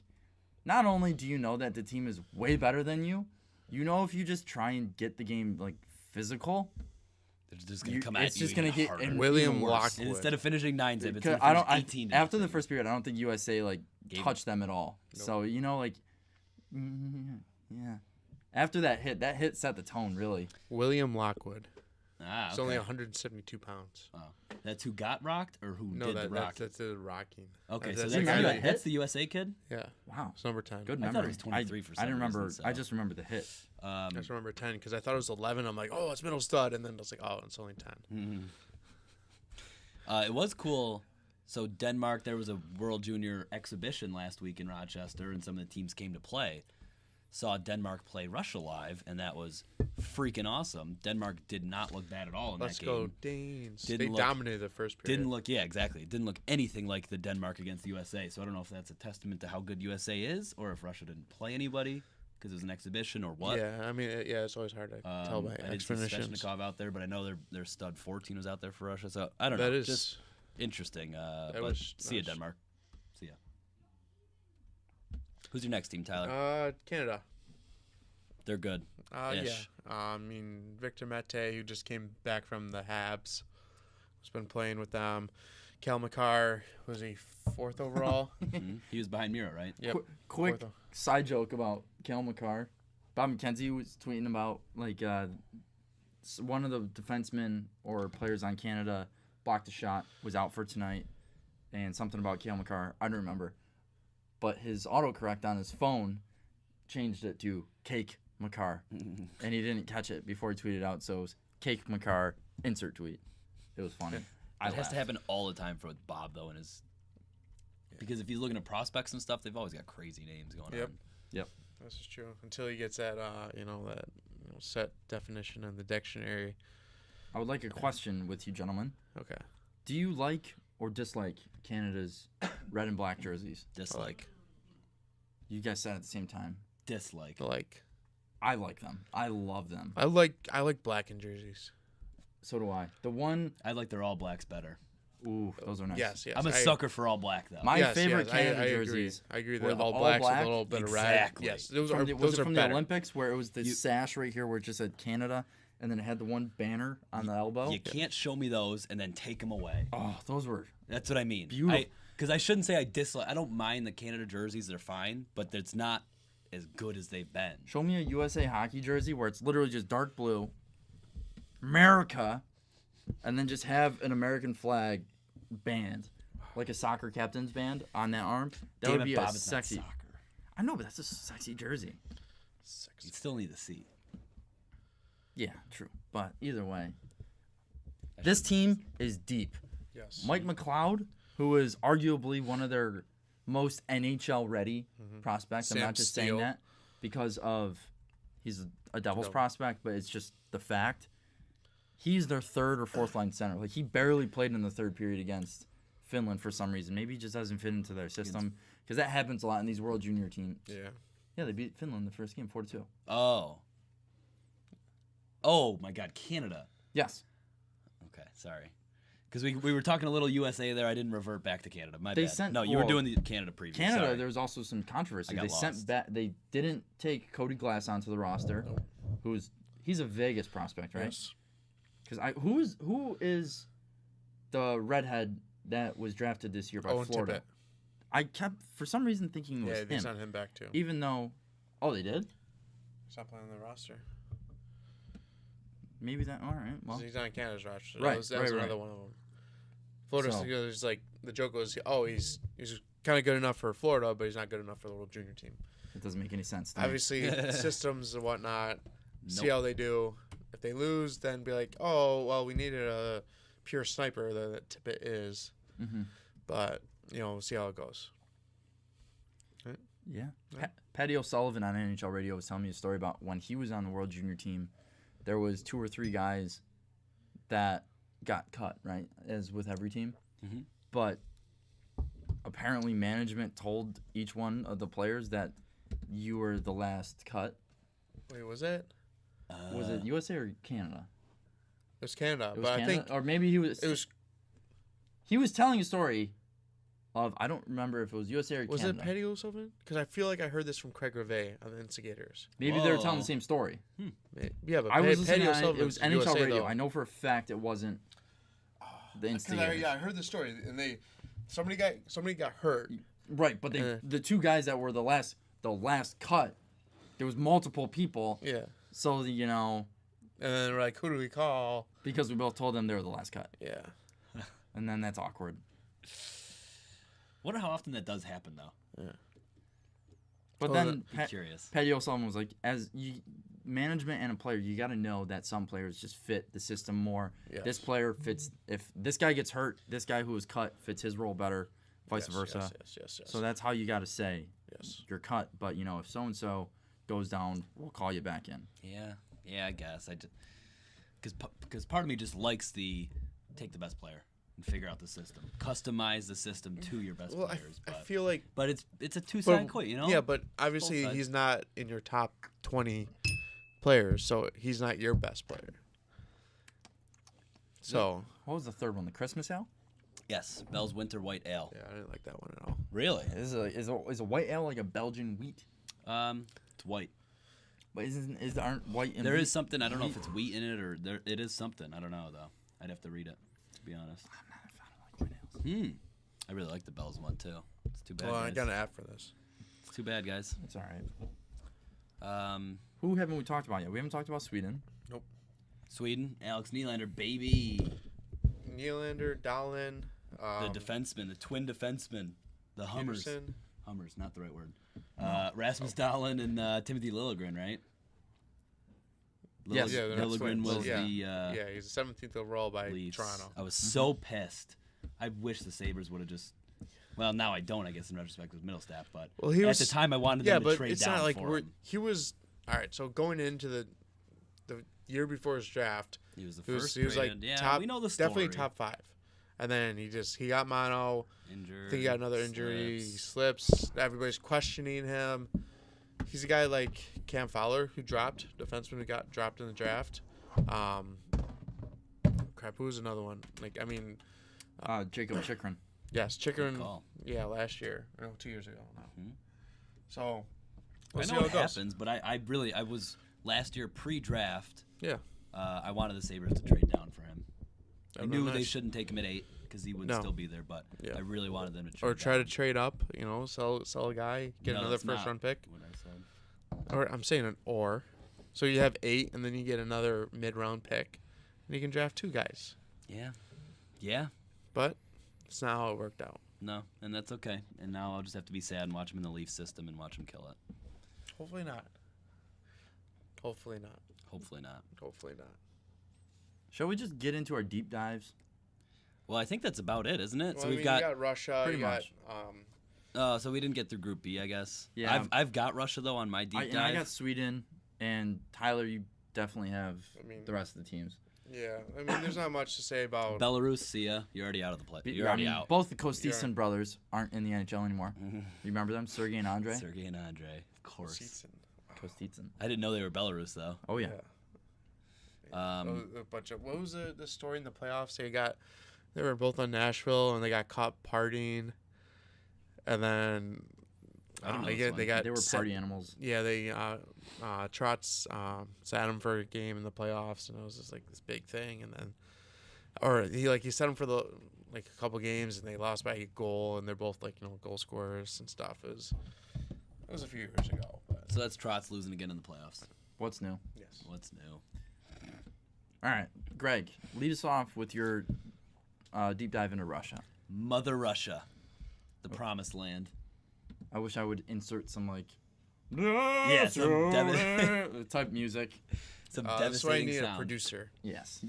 not only do you know that the team is way better than you, you know if you just try and get the game like physical, they're just gonna come at it's you. just gonna even get harder. and William even worse. Lockwood. And instead of finishing 9-zip, it's 'Cause gonna finish 18 after the first period, I don't think USA like Gave touched them at all. Nope. So yeah. After that hit set the tone really. William Lockwood. Ah, He's okay. only 172 pounds. Oh. That's who got rocked or who No, did the that's rocking? the rocking. Okay, That's so the that's, guy that that- that's the USA kid. Yeah, Wow. it's number 10. Good I thought memory. it was 23 for I didn't some remember. reason, I so. just remember the hit. I just remember 10 because I thought it was 11. I'm like, oh, it's middle stud, and then I was like, oh, it's only 10. It was cool. So Denmark, there was a World Junior exhibition last week in Rochester, and some of the teams came to play. Saw Denmark play Russia live, and that was freaking awesome. Denmark did not look bad at all in Let's that go game. Danes. Didn't They look- dominated the first period. Didn't look, yeah, exactly. It didn't look anything like the Denmark against the USA. So I don't know if that's a testament to how good USA is, or if Russia didn't play anybody. because it was an exhibition or what. Yeah, I mean, it's always hard to tell by I did see explanations. Svechnikov out there, but I know their stud 14 was out there for Russia. So I don't That know. is Just interesting. But was see you, nice. Denmark. See ya. Who's your next team, Tyler? Canada. They're good. Yeah. Ish. I mean, Victor Mete, who just came back from the Habs, has been playing with them. Cal McCarr, was he 4th overall? Mhm. He was behind Miro, right? Yep. Quick Fourth. side joke about Cale McCarr. Bob McKenzie was tweeting about one of the defensemen or players on Canada blocked a shot, was out for tonight, and something about Cale McCarr. I don't remember, but his autocorrect on his phone changed it to Cake McCarr, and he didn't catch it before he tweeted out. So it was Cake McCarr. Insert tweet. It was funny. It has to happen all the time for Bob though, and his because if you're looking at prospects and stuff, they've always got crazy names going Yep. on. Yep. This is true. Until he gets that, set definition in the dictionary. I would like a question with you, gentlemen. Okay. Do you like or dislike Canada's red and black jerseys? Dislike, You guys said it at the same time. dislike. Like, I like them. I love them. I like black in jerseys. So do I. The one, I like their all blacks better. ooh, those are nice. Yes. I'm a sucker for all black though. My Yes, favorite yes, Canada I agree. jerseys I agree were that the all all blacks with black. a little bit of Exactly. red. Yes, those from are the, was those it are from better. the Olympics where it was the sash right here where it just said Canada and then it had the one banner on the elbow? You can't show me those and then take them away. Oh, those were That's what I mean. Beautiful. Because I shouldn't say I dislike. I don't mind the Canada jerseys; they're fine, but it's not as good as they've been. Show me a USA hockey jersey where it's literally just dark blue, America, and then just have an American flag band, like a soccer captain's band on that arm. That Damn would it, be Bob, a it's not sexy. soccer. I know, but that's a sexy jersey. You still need the seat. Yeah, true. But either way, this team is deep. Yes. Mike McLeod, who is arguably one of their most NHL ready prospects. I'm Sam not just Steele. saying that because of he's a Devils No. prospect, but it's just the fact. He's their third or fourth line center. Like he barely played in the third period against Finland for some reason. Maybe he just doesn't fit into their system because that happens a lot in these World Junior teams. Yeah. Yeah, they beat Finland the first game 4-2. Oh my God, Canada. Yes. Okay, sorry. Because we were talking a little USA there. I didn't revert back to Canada. My They bad. sent- No, you were well, doing the Canada preview. Canada, Sorry. there was also some controversy. I got They sent lost. back. They didn't take Cody Glass onto the roster, he's a Vegas prospect, right? Yes. Because who is the redhead that was drafted this year by Owen Florida? Tippett. I kept for some reason thinking it was Yeah, they him, sent him back too. even though, they did. He's not playing on the roster. Maybe that. All right. Well, He's on Canada's roster. Right, That was right, right. another one of them. Florida's So- it's like the joke was, he's kind of good enough for Florida, but he's not good enough for the World Junior team. it doesn't make any sense. To me. Obviously, systems and whatnot. See Nope. how they do. If they lose, then be like, oh well, we needed a pure sniper that Tippett is. Mhm. But we'll see how it goes. Yeah. Patty O'Sullivan on NHL Radio was telling me a story about when he was on the World Junior team. There was 2 or 3 guys that got cut, right, as with every team. Mhm. But apparently management told each one of the players that you were the last cut. Wait, was it? Was it USA or Canada? It was Canada, It was but Canada? I think Or maybe he was. it was. He was telling a story of, I don't remember if it was USA or Was Canada. it Petty O'Sullivan? Because I feel like I heard this from Craig Reve on the Instigators. Maybe they were telling Whoa. the same story. Yeah, but I was Petty listening on, O'Sullivan. it was NHL USA, Radio. though. I know for a fact it wasn't the Because Instigators. I heard the story, and somebody got hurt. Right, but the 2 guys that were the last cut, there was multiple people. Yeah, So and then we're like, who do we call? because we both told them they were the last cut, Yeah, and then that's awkward. Wonder how often that does happen though. But Well, then Be curious. Patty O'Sullivan was like, as you, management and a player, you got to know that some players just fit the system more. Yes. This player fits. If this guy gets hurt, this guy who was cut fits his role better, vice Yes, versa. Yes. So that's how you got to say Yes. you're cut. But if so and so goes down, we'll call you back in. Yeah, I guess. Because part of me just likes the take the best player. and figure out the system. Customize the system to your best Well, players. I But, feel like but it's a two-sided but- coin, you know? Yeah, but obviously sides. he's not in your top 20 players, so he's not your best player. So What was the third one? The Christmas ale? Yes, Bell's Winter White Ale. yeah, I didn't like that one at all. Really? Is a white ale like a Belgian wheat? It's white. But aren't white and There wheat? is something, I don't know if it's wheat in it or it is something. I don't know, though. I'd have to read it, to be honest. I'm not a fan of like white ales. I really like the Bell's one, too. It's too bad, Well, I guys. got an app for this. It's too bad, guys. It's all right. Um, Who haven't we talked about yet? We haven't talked about Sweden. Sweden, Alex Nylander, baby. Nylander, Dahlin, The defenseman, the twin defenseman. The Hummers. Peterson. Hummers, not the right word. Rasmus Dahlin and Timothy Liljegren, right? Yes. Yeah, they're not Liljegren twins. was Yeah. the Yeah, he's the 17th overall by Leafs. Toronto. I was so pissed. I wish the Sabres would have just. Well, now I don't, I guess, in retrospect with Middlestat, but Well, he at was the time I wanted yeah, them to but trade it's down not like for him. he was all right. So going into the year before his draft, He was the he was, first he was like traded. Yeah, top, we know the story. definitely top 5, and then he got mono. Injured. I think he got another injury. He slips. slips. Everybody's questioning him. He's a guy like Cam Fowler who dropped, defenseman who got dropped in the draft. Crap, who was another one? Like, I mean, Jacob Chikrin. yes, Chikrin. call. Yeah, last year. No, 2 years ago now. Mhm. So, I we'll see know how it it goes. happens, but I was last year pre-draft. Yeah. I wanted the Sabres to trade down for him. I That'd knew be they nice. shouldn't take him at 8 because he would No. still be there, but Yeah. I really wanted them to trade Or try to down. trade up, sell a guy, get No, another that's first not round pick. what I said. Or I'm saying an or. So you have 8, and then you get another mid round pick, and you can draft 2 guys. Yeah. Yeah. But it's not how it worked out. No, and that's okay. And now I'll just have to be sad and watch him in the Leaf system and watch him kill it. Hopefully not. Hopefully not. Hopefully not. Hopefully not. Shall we just get into our deep dives? Well, I think that's about it, isn't it? Well, So I we've mean, got. you got Russia. Pretty you got, much. So we didn't get through Group B, I guess. Yeah. I've got Russia though on my deep And dive. I got Sweden, and Tyler, you definitely have I mean, the rest of the teams. yeah. I mean, there's not much to say about. Belarus, see ya. You're already out of the play. You're I already mean, out. both the Kostitsin brothers aren't in the NHL anymore. You remember them? Sergei and Andre? Sergei and Andre, of course. Seatson. Kostitsin. I didn't know they were Belarus though. Oh, yeah. A bunch of what was the story in the playoffs? They were both on Nashville and they got caught partying, and then I don't know they this one. got They were set- party animals. Yeah, they Trotz sat him for a game in the playoffs, and it was just like this big thing. And then, or he set him for a couple games, and they lost by a goal, and they're both goal scorers and stuff. It was a few years ago. But So that's Trotz losing again in the playoffs. What's new? yes, What's new? All right, Greg, lead us off with your deep dive into Russia. Mother Russia, the promised land. I wish I would insert some Yeah, some type music. Some that's why I devastating need sound. a producer. Yes.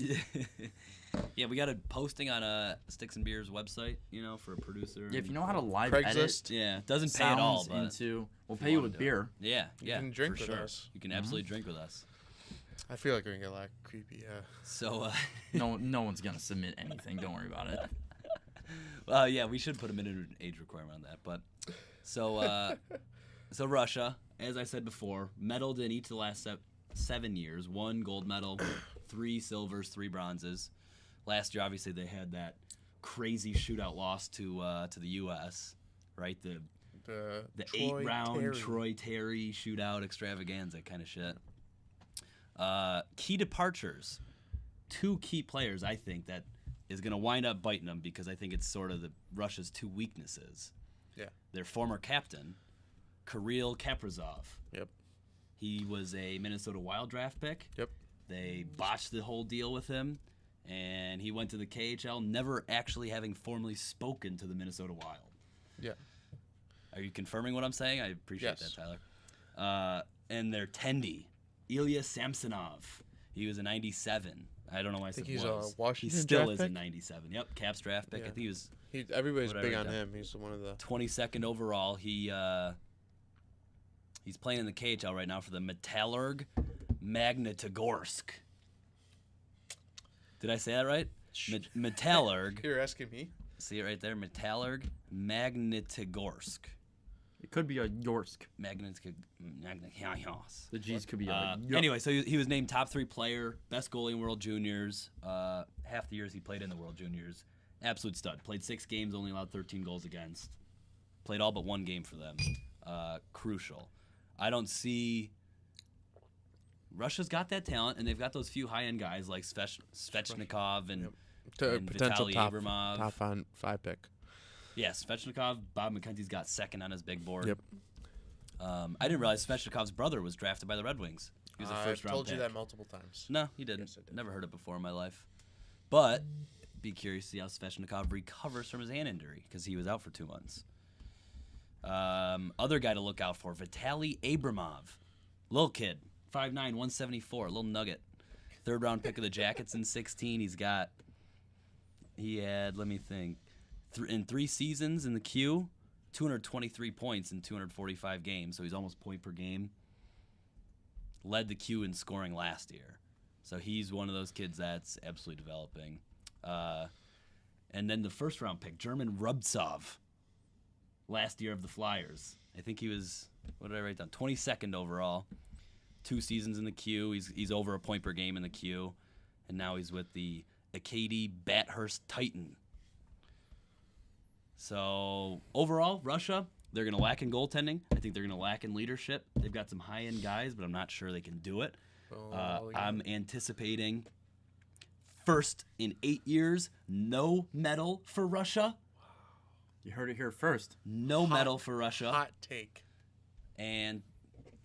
Yeah, we got a posting on Sticks and Beers website, for a producer. Yeah, if you know how to live Craigslist? edit Yeah, it doesn't pay at all, sounds but we'll if you pay you wanna with do it. beer. yeah, You yeah, can drink for with sure. us. You can absolutely drink with us. I feel like we're gonna get a lot creepy. So, No one's gonna submit anything. Don't worry about it. yeah, we should put a minimum age requirement on that. But so Russia, as I said before, medaled in each of the last 7 years. 1 gold medal, 3 silvers, 3 bronzes. Last year, obviously, they had that crazy shootout loss to the U.S. Right, the Troy 8-round Terry. Troy Terry shootout extravaganza kind of shit. Key departures. 2 key players, I think, that is going to wind up biting them because I think it's sort of Russia's 2 weaknesses. Yeah. Their former captain, Kirill Kaprizov. Yep. He was a Minnesota Wild draft pick. Yep. They botched the whole deal with him, and he went to the KHL, never actually having formally spoken to the Minnesota Wild. Yeah. Are you confirming what I'm saying? I appreciate Yes. that, Tyler. And their Tendy, Ilya Samsonov. He was a 97. I don't know why I said think he's a was. Washington He still draft is a pick? 97. Yep, Caps draft pick. Yeah. I think he was Everybody's What did I big write on down? him. He's one of the. 22nd overall. He's playing in the KHL right now for the Metallurg Magnitogorsk. Did I say that right? Metallurg. You're asking me? See it right there? Metallurg Magnitogorsk. It could be a Yorsk. Magnitogorsk. The G's could be a Anyway, so he was named top 3 player, best goalie in World Juniors. Half the years he played in the World Juniors. Absolute stud. Played 6 games, only allowed 13 goals against. Played all but 1 game for them. Crucial. I don't see... Russia's got that talent, and they've got those few high-end guys like Svechnikov and, and Potential Vitaly top Abramov. top 5 pick. Yeah, Svechnikov. Bob McKenzie's got second on his big board. Yep. I didn't realize Svechnikov's brother was drafted by the Red Wings. He was a I've first-round told you pick. that multiple times. No, he didn't. Yes, I did. Never heard it before in my life. But be curious to see how Svechnikov recovers from his hand injury because he was out for 2 months. Other guy to look out for, Vitaly Abramov. Little kid, 5'9", 174, little nugget. 3rd-round pick of the Jackets in 16. He had, let me think, in 3 seasons in the Q, 223 points in 245 games, so he's almost point per game. Led the Q in scoring last year. So he's one of those kids that's absolutely developing. And then the 1st-round pick, German Rubtsov, last year of the Flyers. I think he was, what did I write down? 22nd overall. 2 seasons in the Q. He's over a point per game in the Q. And now he's with the Acadie Bathurst Titan. So overall, Russia, they're going to lack in goaltending. I think they're going to lack in leadership. They've got some high-end guys, but I'm not sure they can do it. I'm anticipating first in 8 years, no medal for Russia. You heard it here first. No medal for Russia. Hot take. And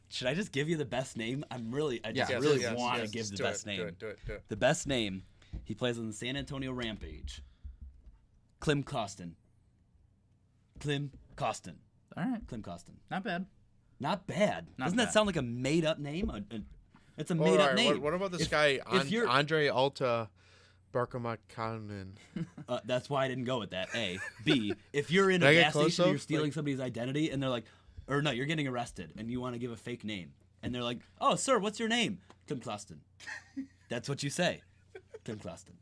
should I just give you the best name? I really Yes, want to give just the do best it, name. Do it. The best name. He plays on the San Antonio Rampage. Klim Kostin. Klim Kostin. All right. Klim Kostin. Not bad. Not bad. Not Doesn't bad. that sound like a made-up name? It's a All made-up right, name. What about this If- guy, if you're- Andre Alta Barkamakanen? That's why I didn't go with that. A. B. If you're in Did a I get gas close, station, though? you're stealing somebody's identity, and they're like, or no, you're getting arrested, and you want to give a fake name, and they're like, "Oh, sir, what's your name?" Tim Closton. That's what you say. Tim Closton.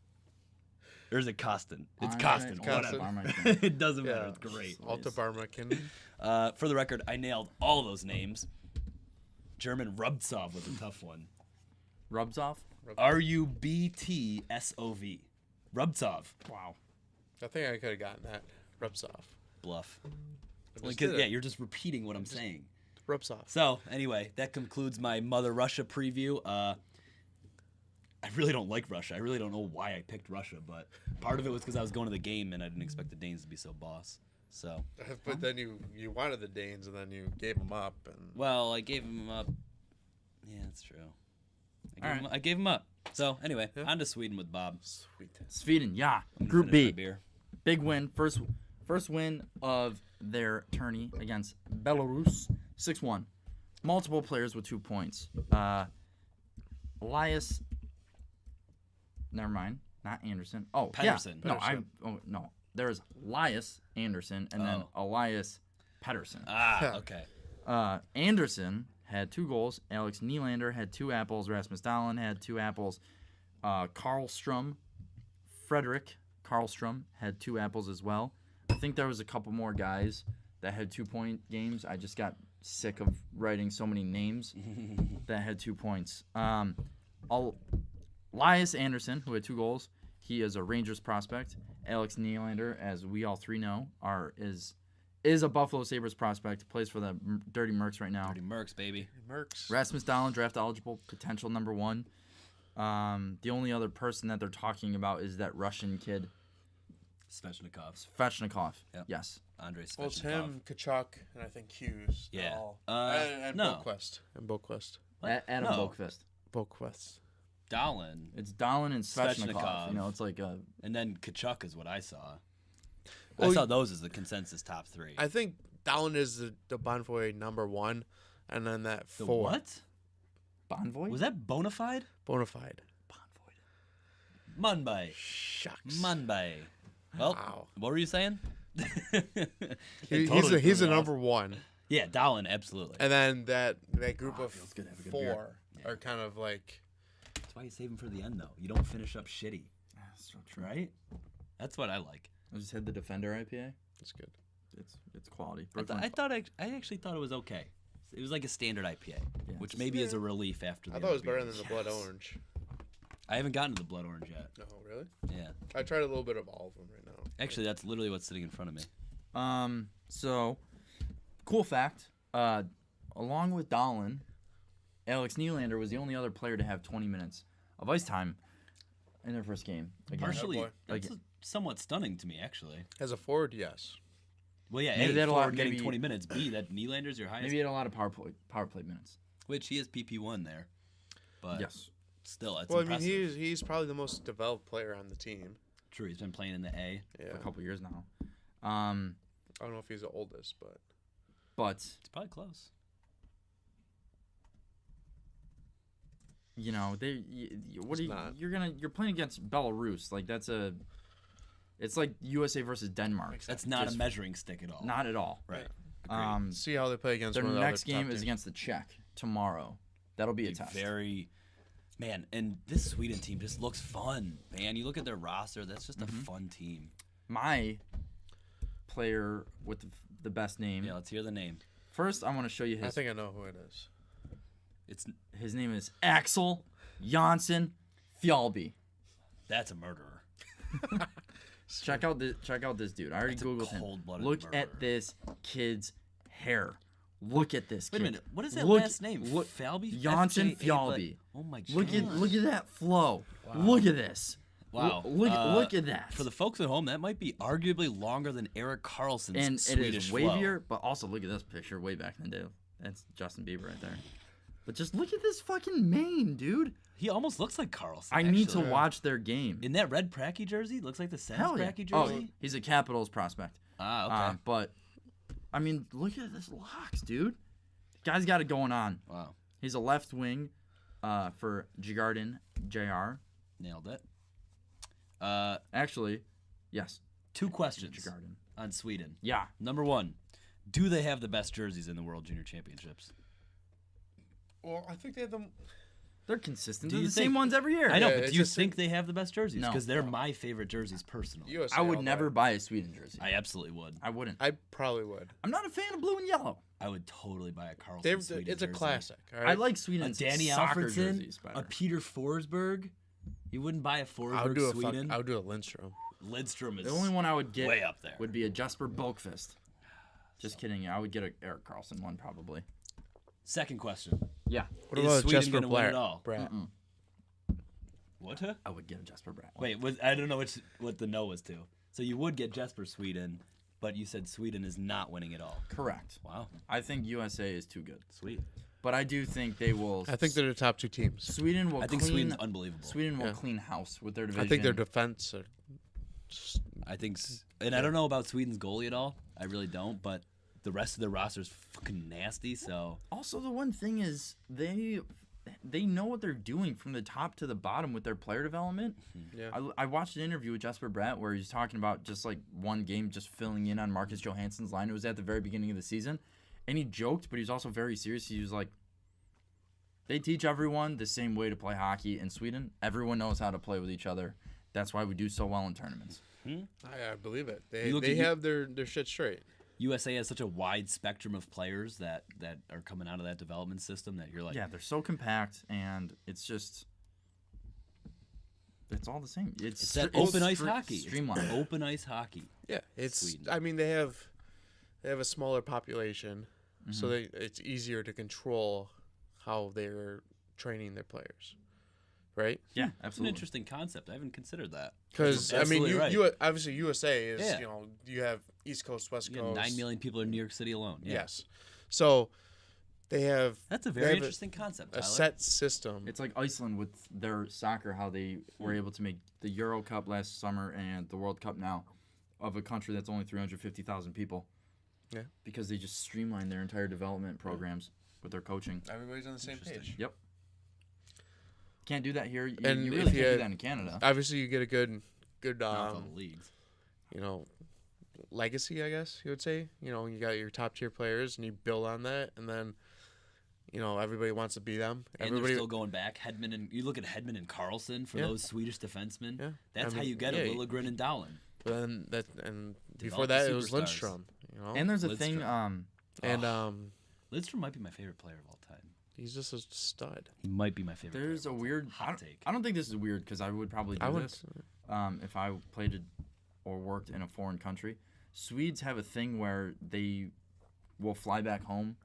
Or is it Costin? It's Costin. Costin. Whatever. It doesn't matter. Yeah. It's great. Alta Barkamakanen. For the record, I nailed all those names. German Rubtsov was a tough one. Rubs off. Rubtsov. Rubtsov. Wow. I think I could have gotten that. Rubs off. Bluff. just Like, did it. yeah, you're just repeating what I'm saying. Rubs off. So, anyway, that concludes my Mother Russia preview. I really don't like Russia. I really don't know why I picked Russia, but part of it was because I was going to the game and I didn't expect the Danes to be so boss. So, But then you wanted the Danes and then you gave them up. And well, I gave him up. Yeah, that's true. All I gave him up. So, anyway, Yeah. on to Sweden with Bob. Sweet. Sweden, yeah. I'm gonna Group finish my B. beer. Big win. First win of their tourney against Belarus. 6-1. Multiple players with 2 points. Elias. Never mind. Not Anderson. Oh, Pedersen. Yeah. No, Pedersen. no. There's Elias Anderson and then Elias Pedersen. Ah, okay. Anderson had 2 goals. Alex Nylander had 2 apples. Rasmus Dahlin had 2 apples. Karlstrom, Frederick Karlstrom had 2 apples as well. I think there was a couple more guys that had 2-point games. I just got sick of writing so many names that had 2 points. Elias Anderson, who had 2 goals, he is a Rangers prospect. Alex Nylander, as we all 3 know, is a Buffalo Sabres prospect. Plays for the Dirty Mercs right now. Dirty Mercs, baby. Mercs. Rasmus Dahlin, draft eligible, potential number 1. The only other person that they're talking about is that Russian kid, Svechnikov. Svechnikov. Yep. Yes. Andrei Svechnikov. Well, it's him, Kachuk, and I think Hughes. They're Yeah. all- and No. Boquist. And Boquist. Adam No. Boqvist. Boquist. Dahlin. It's Dahlin and Svechnikov. Svechnikov. You know, it's like And then Kachuk is what I saw. Well, I saw those as the consensus top 3. I think Dallin is the Bonvoy number 1, and then that The 4. what? Bonvoy. Was that bona fide? Bonafide. Munbay. Shucks. Munbay. Well, Wow. what were you saying? He's a number 1. Yeah, Dahlin, absolutely. And then that group of feels good to have a good 4 beer. are kind of like That's why you save him for the end, though. You don't finish up shitty. So true. right? That's what I like. I just had the Defender IPA. That's good. It's quality. I actually thought it was okay. It was like a standard IPA, Yeah, which it's- maybe is a relief after. I the thought it was other better beers. than the Blood Orange. I haven't gotten to the blood orange yet. No, really? Yeah, I tried a little bit of all of them right now. actually, that's literally what's sitting in front of me. So, cool fact. Along with Dahlin, Alex Nylander was the only other player to have 20 minutes of ice time in their first game. Again. Partially, boy. that's somewhat stunning to me, actually. As a forward, yes. Well, yeah, Maybe A, they had a lot- for getting maybe- 20 minutes. B, that Nylander's your highest, Maybe he had a lot of power play minutes. which he has PP1 there. But Yes. still, it's Well, impressive. I mean, he's probably the most developed player on the team. True, he's been playing in the A. Yeah. For a couple years now. I don't know if he's the oldest, but But It's probably close. you know It's not. you're playing against Belarus, like it's like USA versus Denmark. That's not Just a measuring stick at all. Not at all. right. see how they play against Their one of the next other top game is teams. against the Czech tomorrow. That'll be a test. Man, and this Sweden team just looks fun, man. You look at their roster, that's just a Mm-hmm. fun team. My player with the best name. Yeah, let's hear the name. First, I want to show you I his. think I know who it is. It's His name is Axel Janssen Fjallby. That's a murderer. Check out this dude. I already That's a googled him. cold-blooded Look murderer. at this kid's hair. Look at this Wait kid. a minute, what is that Look- last name? Look, Falby? Janssen FJA, but- Fjallby. Oh my god. Look at that flow. Look at this. Wow. Look at that. For the folks at home, that might be arguably longer than Eric Carlson's And it Swedish is flow. wavier, but also look at this picture way back in the day. That's Justin Bieber right there. But just look at this fucking mane, dude. He almost looks like Carlson. I need to actually. watch their game. In that red Pracky jersey, looks like the Sens Hell yeah. Pracky Oh, jersey. he's a Capitals prospect. Ah, okay. But, I mean, look at this locks, dude. The guy's got it going on. Wow. He's a left wing for Djurgården JR. Nailed it. Actually, yes, Two questions Djurgården. on Sweden. Yeah. Number one, do they have the best jerseys in the World Junior Championships? Well, I think they have them. They're consistent. Do They're you the same think- ones every year. I know, Yeah, but it's do you just- think they have the best jerseys? No. Because they're my favorite jerseys personally. USA. I would all never day. buy a Sweden jersey. I absolutely would. I wouldn't. I probably would. I'm not a fan of blue and yellow. I would totally buy a Carlson They're, Sweden it's a jersey. classic. All right? I like A Sweden's Danny soccer Alfredson, jerseys a better. Peter Forsberg. You wouldn't buy a I Forsberg would do a Sweden. I would do a Lindstrom. Lidstrom is The only one I would get way up there. would be a Jesper Bulkfist. Just kidding. I would get a Eric Carlson one probably. Second question. Yeah. What Is about Sweden Jesper gonna win it Bratt? all? Bratt. What? Huh? I would get a Jesper Bratt. one. Wait, I don't know what the no was to. So you would get Jesper Sweden, but you said Sweden is not winning it all. Correct. Wow. I think USA is too good. Sweet. But I do think they will. I think they're the top two teams. Sweden will I think clean. Sweden's unbelievable. Sweden will Yeah. clean house with their division. I think their defense are. I think, and I don't know about Sweden's goalie at all. I really don't, but the rest of their roster is fucking nasty. So Also, the one thing is they know what they're doing from the top to the bottom with their player development. Yeah. I watched an interview with Jesper Bratt where he's talking about just like one game, just filling in on Marcus Johansson's line. It was at the very beginning of the season, and he joked, but he was also very serious. He was like, "They teach everyone the same way to play hockey in Sweden. Everyone knows how to play with each other. That's why we do so well in tournaments." I believe it. You They look they at have their shit straight. USA has such a wide spectrum of players that are coming out of that development system that you're like, Yeah, they're so compact, and it's just. It's all the same. it's that it's open ice hockey. It's streamlined. open ice hockey. Yeah, it's. Sweden. I mean, they have a smaller population, so it's easier to control how they're training their players, right? Yeah, It's an absolutely. interesting concept. I haven't considered that. Because I mean, Absolutely right. you obviously USA is Yeah. you have East Coast, West You got Coast. 9 million people in New York City alone. Yeah. Yes, so they have That's a They very have interesting concept, a Tyler. set system. It's like Iceland with their soccer, how they were able to make the Euro Cup last summer and the World Cup now of a country that's only 350,000 people. Yeah. Because they just streamlined their entire development programs with their coaching. Everybody's on the same Interesting. page. Yep. Can't do that here. You, And you if really can't you do had- that in Canada. Obviously, you get a good Not from the leagues. you know, legacy, I guess you would say. You know, you got your top tier players, and you build on that, and then, everybody wants to be them. And Everybody, they're still going back. Hedman and you look at Hedman and Carlson for Yeah. those Swedish defensemen. Yeah. That's I how mean, you get yeah, a Liljegren and Dowling. but then before Develop the that it was superstars. Lindstrom. And there's a Lidstrom. thing. And Lidstrom might be my favorite player of all time. he's just a stud. He might be my favorite. There's player a of all weird. time. Hot take. I don't think this is weird because I would probably do I would. this if I played or worked in a foreign country. Swedes have a thing where they will fly back home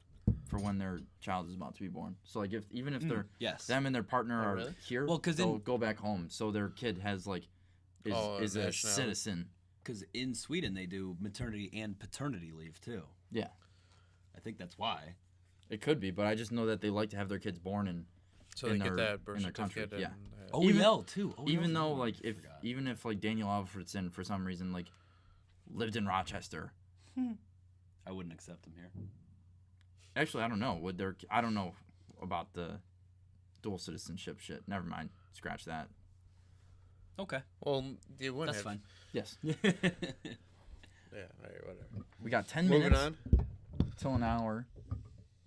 for when their child is about to be born. So like even if they're Yes. them and their partner are really? here, Well, 'cause they'll in- go back home. So their kid has like is a nationality. citizen. Because in Sweden they do maternity and paternity leave too. Yeah, I think that's why. it could be, but I just know that they like to have their kids born in. So in they get their- that birth in their country, certificate. yeah. And, OEL too. OEL 's Even though another one like I if forgot. even if like Daniel Alfredson for some reason like lived in Rochester. I wouldn't accept him here. Actually, I don't know. I don't know about the dual citizenship shit. Never mind. Scratch that. Okay, well, you wouldn't that's have. fine. Yes. Yeah, right, whatever. We got 10 Moving minutes on. till an hour.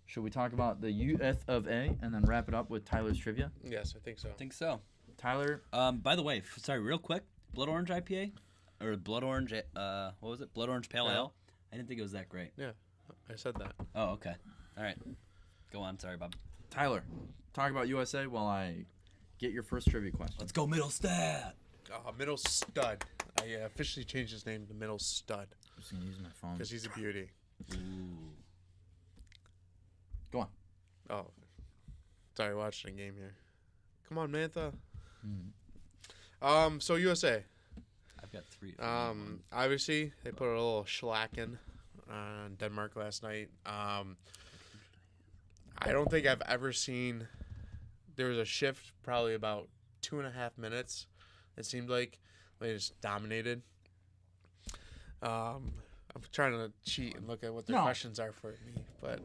Should we talk about the UF of A and then wrap it up with Tyler's trivia? Yes, I think so. I think so. Tyler, By the way, sorry, real quick, Blood Orange IPA or Blood Orange? What was it? Blood Orange Pale Pale. Ale. I didn't think it was that great. Yeah, I said that. Oh, okay. All right. Go on. Sorry, Bob. Tyler, talk about USA while I get your first trivia question. Let's go, Middlestat. Middle Stud. I officially changed his name to Middle Stud I'm just gonna use my phone. because he's a beauty. Ooh. Go on. Oh, sorry, watching a game here. Come on, Mantha. So USA. I've got three. Obviously they put a little shellacking on Denmark last night. I don't think I've ever seen. There was a shift, probably about 2.5 minutes. It seemed like they just dominated. I'm trying to cheat and look at what the No. questions are for me, but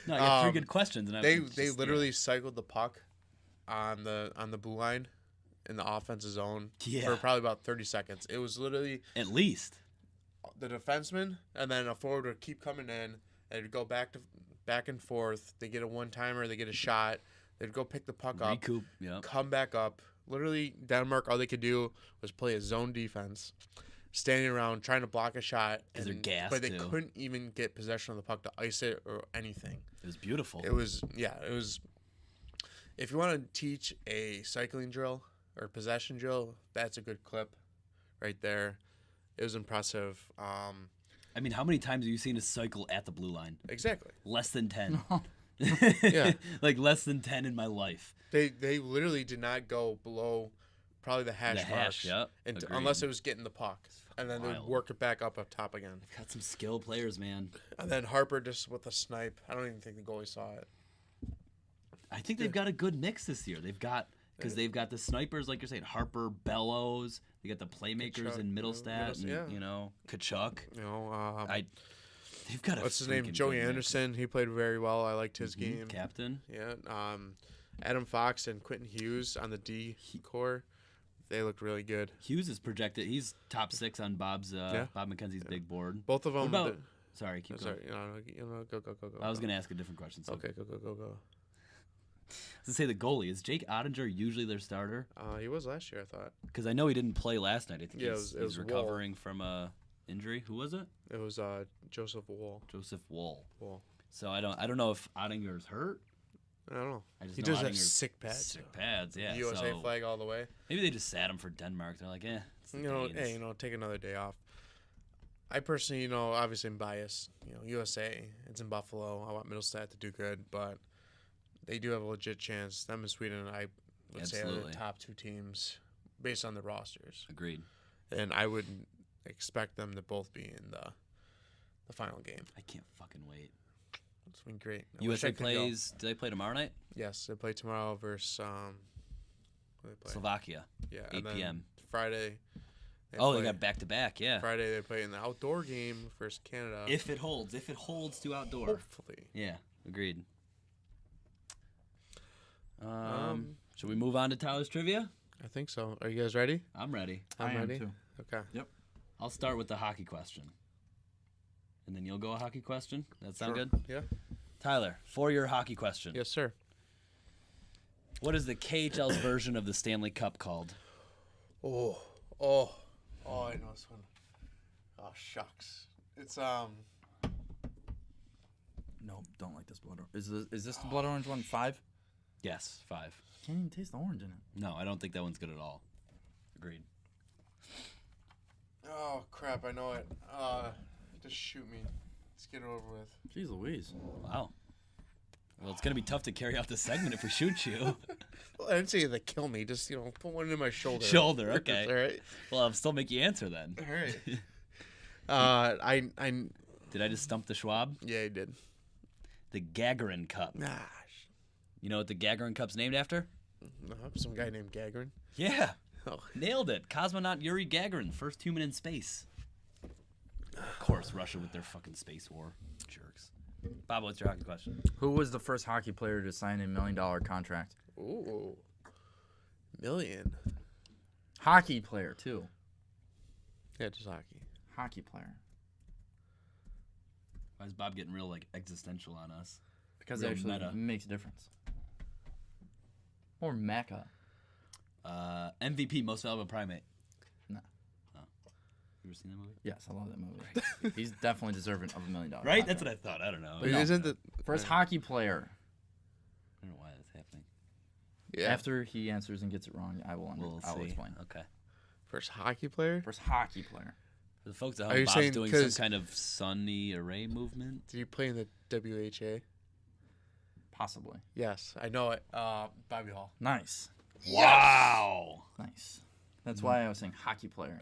No, I got three good questions, and they literally cycled the puck on the blue line in the offensive zone Yeah. for probably about 30 seconds. It was literally at least. the defenseman and then a forward would keep coming in. They'd go back and forth. They get a one-timer. They get a shot. They'd go pick the puck up, Recoup. Yeah. come back up. Literally, Denmark, all they could do was play a zone defense, standing around trying to block a shot. 'Cause they're gassed, but they too. couldn't even get possession of the puck to ice it or anything. It was beautiful. It was. If you want to teach a cycling drill or possession drill, that's a good clip, right there. It was impressive. I mean, how many times have you seen a cycle at the blue line? Exactly. Less than 10. Yeah. Like less than 10 in my life. They literally did not go below probably the hash The hash, marks, yep, and agreed. unless it was getting the puck, and then they would wild. work it back up top again. Got some skill players, man. And then Harper just with a snipe. I don't even think the goalie saw it. I think they've got a good mix this year. They've got the snipers, like you're saying, Harper, Bellows. They got the playmakers Kachuk, in Middlestat, yeah. and Kachuk. They've got a What's his name? freaking Joey good mix. Anderson. He played very well. I liked his game. Captain. Yeah. Adam Fox and Quentin Hughes on the D core. They looked really good. Hughes is projected. He's top 6 on Bob McKenzie's big board. Both of them. What about? Sorry, keep going. Sorry, go. I was gonna ask a different question. So Okay, go. I was gonna say the goalie is Jake Ottinger usually their starter? He was last year, I thought. Because I know he didn't play last night. I think Yeah, he's, it was he's Wall. recovering from a injury. Who was it? It was Joseph Wool. Joseph Woll. Wool. So I don't know if Ottinger's hurt. I don't know. I just He know does have Ottinger's sick pads. Sick pads, yeah. USA so flag all the way. maybe they just sat him for Denmark. They're like, it's the Danes. Hey, take another day off. I personally, obviously I'm biased. USA, it's in Buffalo. I want Middlestat to do good, but they do have a legit chance. Them and Sweden, I would say, are Absolutely. the top 2 teams based on the rosters. Agreed. And I would expect them to both be in the final game. I can't fucking wait. It's been great. I wish USA I could go. plays. Do they play tomorrow night? Yes, they play tomorrow versus who they play? Slovakia. Yeah, 8 and then p.m. Friday. They play- got back to back. Yeah. Friday they play in the outdoor game versus Canada. If it holds to outdoor. Hopefully. Yeah. Agreed. Should we move on to Tyler's trivia? I think so. Are you guys ready? I'm ready. I am ready. too. Okay. I'll start with the hockey question. And then you'll go a hockey question. That sound Sure. good? Yeah. Tyler, for your hockey question. Yes, sir. What is the KHL's version of the Stanley Cup called? Oh, I know this one. Oh, shucks. It's No, don't like this blood. Is this the blood orange one? 5? Yes, 5. Can't even taste the orange in it. No, I don't think that one's good at all. Agreed. Oh crap! I know it. Just shoot me. Let's get it over with. Jeez Louise. Wow. Well, it's gonna be tough to carry out this segment if we shoot you. Well, I didn't say that kill me. Just put one in my shoulder. Shoulder, okay. All right. Well, I'll still make you answer then. All right. I Did I just stump the Schwab? yeah, I did. The Gagarin Cup. Nah. You know what the Gagarin Cup's named after? No, some guy named Gagarin. Yeah. Oh. Nailed it. Cosmonaut Yuri Gagarin, first human in space. Of course, Russia with their fucking space war. Jerks. Bob, what's your hockey question? Who was the first hockey player to sign a $1 million contract? Ooh. Million. Hockey player too. Yeah, just hockey. Hockey player. Why is Bob getting real existential on us? Because Real it actually meta. makes a difference. Or Mecca. MVP, most valuable primate. No. Oh. You ever seen that movie? Yes, I love that movie. He's definitely deserving of $1 million. Right? That's what I thought. I don't know. But no. isn't the First hockey player. I don't know why that's happening. yeah After he answers and gets it wrong, I will We'll see. explain. Okay. first hockey player? First hockey player. For the folks at Are home, you Bob's saying doing some 'cause- kind of sunny array movement. Did you play in the WHA? Possibly. Yes, I know it. Bobby Hall. Nice. Wow. Nice. That's why I was saying hockey player.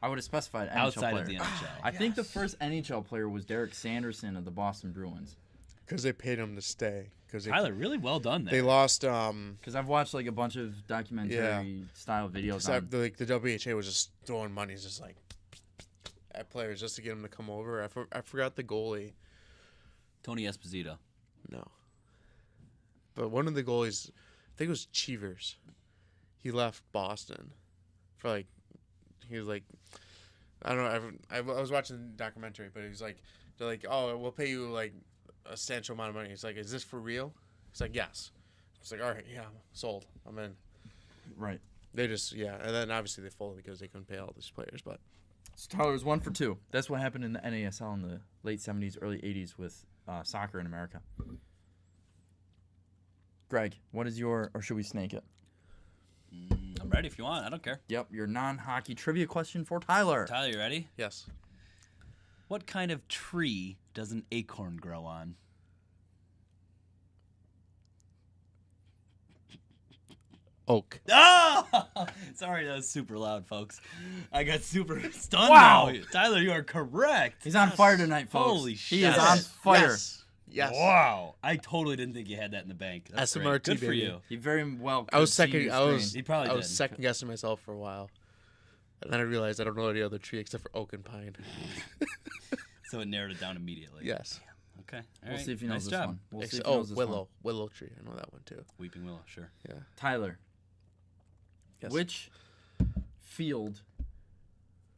I would have specified NHL Outside player. of the NHL. I think the first NHL player was Derek Sanderson of the Boston Bruins. Because they paid him to stay. Because Tyler, really well done there. they lost. Because I've watched like a bunch of documentary style videos on. The WHA was just throwing money, just like at players just to get them to come over. I forgot the goalie. Tony Esposito. No. But one of the goalies, I think it was Cheevers. He left Boston for like, he was like, I don't know. I was watching the documentary, but he's like, they're like, oh, we'll pay you like a substantial amount of money. He's like, is this for real? He's like, yes. It's like, all right, yeah, sold. I'm in. Right. They just, yeah. And then obviously they folded because they couldn't pay all these players. But So Tyler was 1 for 2. That's what happened in the NASL in the late 70s, early 80s with soccer in America. Greg, what is your, or should we snake it? I'm ready if you want. I don't care. Yep, your non-hockey trivia question for Tyler. Tyler, you ready? yes. What kind of tree does an acorn grow on? Oak. Oh! Sorry, that was super loud, folks. I got super stunned Wow. now. Tyler, you are correct. He's on fire tonight, folks. Holy He shit. is on fire. Yes. Wow. I totally didn't think you had that in the bank. That's SMRT, great. Good for baby. you. He very well I was could see second. you I was. strain. He probably I was did. second guessing myself for a while, and then I realized I don't know any other tree except for oak and pine. So it narrowed it down immediately. Yes. Okay. All We'll right. see if he knows nice this job. one. We'll see if he Oh, knows this willow. one. Willow tree. I know that one too. Weeping Willow, sure. Yeah. Tyler, Yes. which field,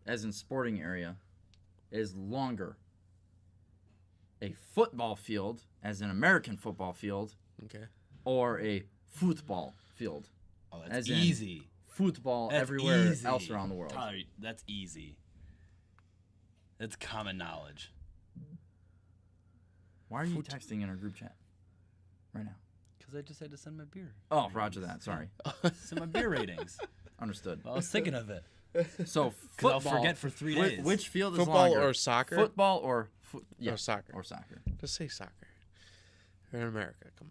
as in sporting area, is longer? A football field, as in American football field, Okay. or a football field? Oh, As that's in- easy. Football That's everywhere easy. else around the world. Tyler, that's easy. That's common knowledge. Why are you texting in our group chat right now? Because I just had to send my beer. Oh, roger that. Sorry. Send my beer ratings. Understood. Well, I was thinking of it. So I'll football. forget for 3 whi- days. Which field is Football longer? or soccer? Football or yeah, Or soccer. or soccer. Just say soccer. We're in America. Come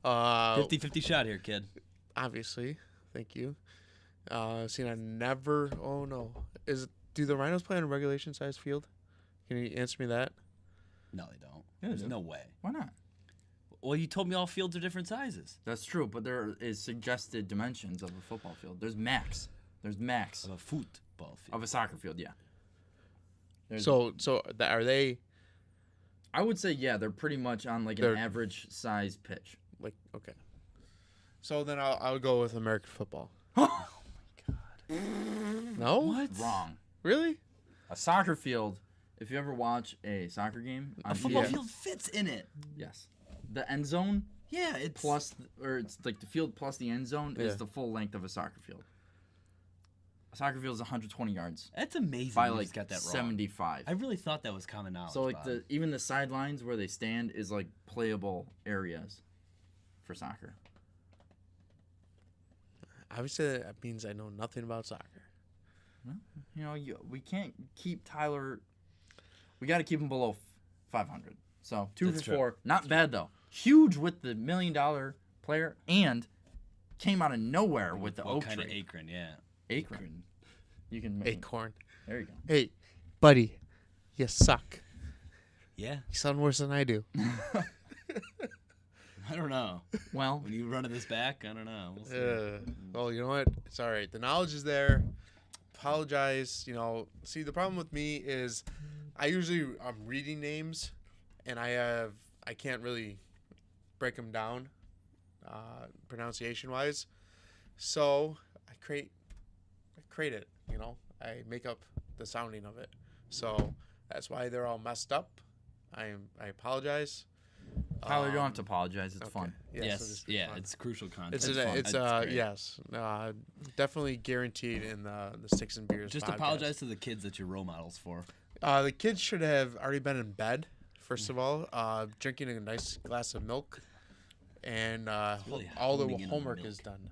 on. 50-50 shot here, kid. Obviously. Thank you. Seeing I never. Oh no. Do the Rhinos play on a regulation sized field? Can you answer me that? No, they don't. Yeah, they There's do. no way. Why not? Well, you told me all fields are different sizes. That's true, but there is suggested dimensions of a football field. There's max. There's max Of a football field. of a soccer field. Yeah. There's- Are they I would say yeah, they're pretty much on like They're- an average size pitch. like okay? So then I'll go with American football. Oh my god. No. What? Wrong. Really? A soccer field if you ever watch a soccer game on A football TV, field fits in it. yes, the end zone Yeah, it's it's like the field plus the end zone Yeah. is the full length of a soccer field. A soccer field is 120 yards That's amazing. by you like just got that wrong. 75. I really thought that was common knowledge. So like Bob. even the sidelines where they stand is like playable areas for soccer. Obviously, that means I know nothing about soccer. You know, we can't keep Tyler. We got to keep him below 500. So 2 That's for true. 4, not bad though. Huge with the $1 million player, and came out of nowhere with the what oak kind tree. of acorn? Yeah. Acorn. You can make Acorn. There you go. Hey, buddy, you suck. Yeah. You sound worse than I do. I don't know. Well, When you running this back, I don't know. We'll see. Well, you know what? It's all right. The knowledge is there. Apologize. You know, see, the problem with me is I'm reading names, and I can't really break them down, pronunciation wise. So I create it. You know, I make up the sounding of it. So that's why they're all messed up. I apologize. Tyler, you don't have to apologize. It's Okay. fun. Yeah, so Yes. just be Yeah. fun. It's crucial content. It's It's great. yes, definitely guaranteed in the Sticks and Beers. Just podcast. apologize to the kids that you're role models for. The kids should have already been in bed. First of all, drinking a nice glass of milk, and really all the honing in on the homework milk. is done.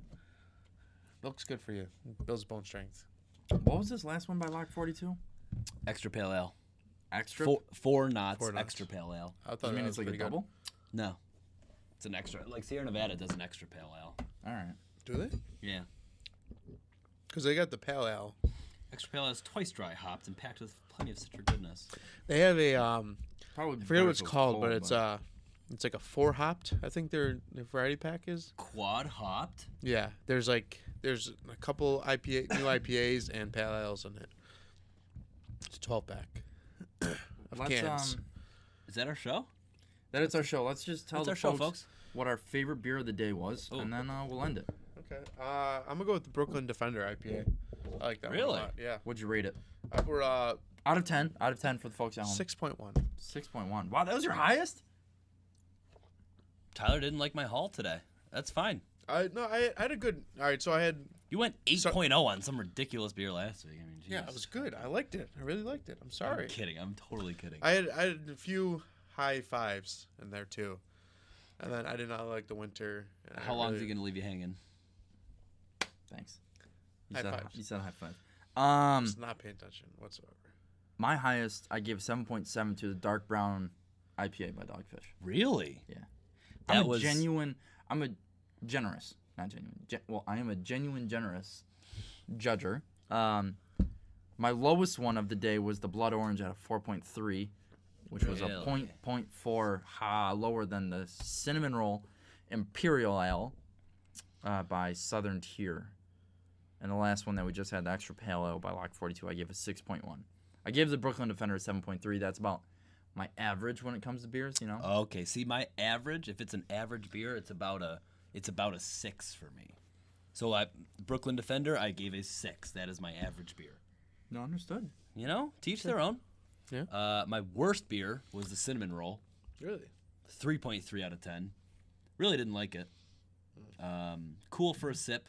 Milk's good for you. Builds bone strength. What was this last one by Lock 42? Extra pale ale. Extra? Four knots. 4 knots. Extra pale ale. I thought Does it mean that it's was like a pretty good. double? No. It's an extra. Like Sierra Nevada does an extra pale ale. All right. Do they? Yeah. Because they got the pale ale. Extra pale ale is twice dry hopped and packed with plenty of citric goodness. They have a Probably. I forget what it's called, but it's like a 4 hopped. I think their variety pack is. Quad hopped. Yeah, there's a couple new IPAs and pale ales in it. It's a 12 pack of Let's cans. Is that our show? That is our show. Let's just tell That's the our show, folks. what our favorite beer of the day was, Ooh. and then we'll end it. Okay. I'm gonna go with the Brooklyn Defender IPA. I like that one a Really? lot. Yeah. What'd you rate it? We're Out of 10. Out of 10 for the folks at home. 6.1. 6.1. Wow, that was your highest? Tyler didn't like my haul today. That's fine. I had a good. All right, so I had. You went 8.0 on some ridiculous beer last week. I mean, Yeah, jeez. it was good. I liked it. I really liked it. I'm sorry. I'm kidding. I'm totally kidding. I had a few high fives in there too, and then I did not like the winter. And How long is he gonna leave you hanging? Thanks. High fives. You said high five. Just not paying attention whatsoever. My highest, I gave 7.7 to the Dark Brown IPA by Dogfish. Really? Yeah. That I'm a was genuine. I'm a generous, not genuine. I am a genuine generous judger. My lowest one of the day was the Blood Orange at a 4.3, which was a Really? 0.4 lower than the Cinnamon Roll Imperial Ale by Southern Tier. And the last one that we just had, the Extra Pale Ale by Lock 42, I gave a 6.1. I gave the Brooklyn Defender a 7.3. That's about my average when it comes to beers, you know? Okay. See, my average, if it's an average beer, it's about a 6 for me. So Brooklyn Defender, I gave a 6. That is my average beer. No, understood. You know, teach their own. Yeah. My worst beer was the Cinnamon Roll. Really? 3.3 out of 10. Really didn't like it. Cool for a sip.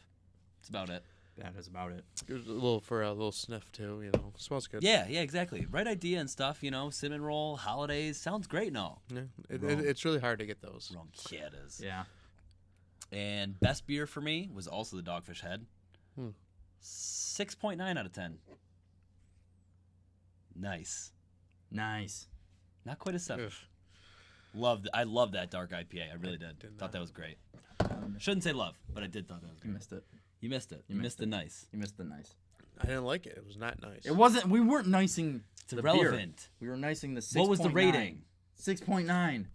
That's about it. That is about it. It was a little sniff too. You know, smells good. Yeah, exactly. Right idea and stuff, you know, cinnamon roll, holidays, sounds great and all. Yeah. Wrong. It's really hard to get those. Wrong kid is. Yeah. And best beer for me was also the Dogfish Head. Hmm. 6.9 out of 10. Nice. Nice. Not quite a 7. Ugh. I loved that dark IPA. I really did. did Thought not. that was great. Shouldn't say love, but I did thought that was You great. missed it. You missed it. You missed missed the nice. You missed the nice. I didn't like it. It was not nice. It wasn't. We weren't nicing It's the irrelevant. beer. We were nicing the 6.9. What was the rating? 6.9.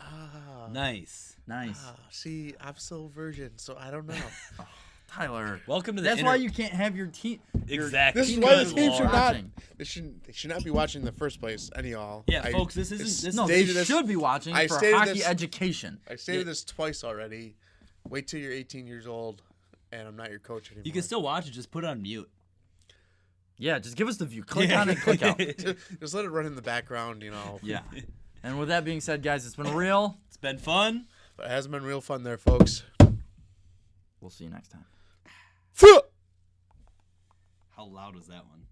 Nice. Nice. See, I'm still a virgin, so I don't know. Tyler. Welcome to the That's why you can't have your team. Exactly. This is Team why the is team should not. watching. They should not be watching in the first place. Any all. Yeah, folks, this isn't. it's- This No, is they stated this- should be watching I for stated hockey this- education. I stated this twice already. Wait till you're 18 years old, and I'm not your coach anymore. You can still watch it. Just put it on mute. Yeah, just give us the view. Click on it, click out. Just let it run in the background, you know. Yeah. And with that being said, guys, it's been real. It's been fun. But it has been real fun there, folks. We'll see you next time. How loud was that one?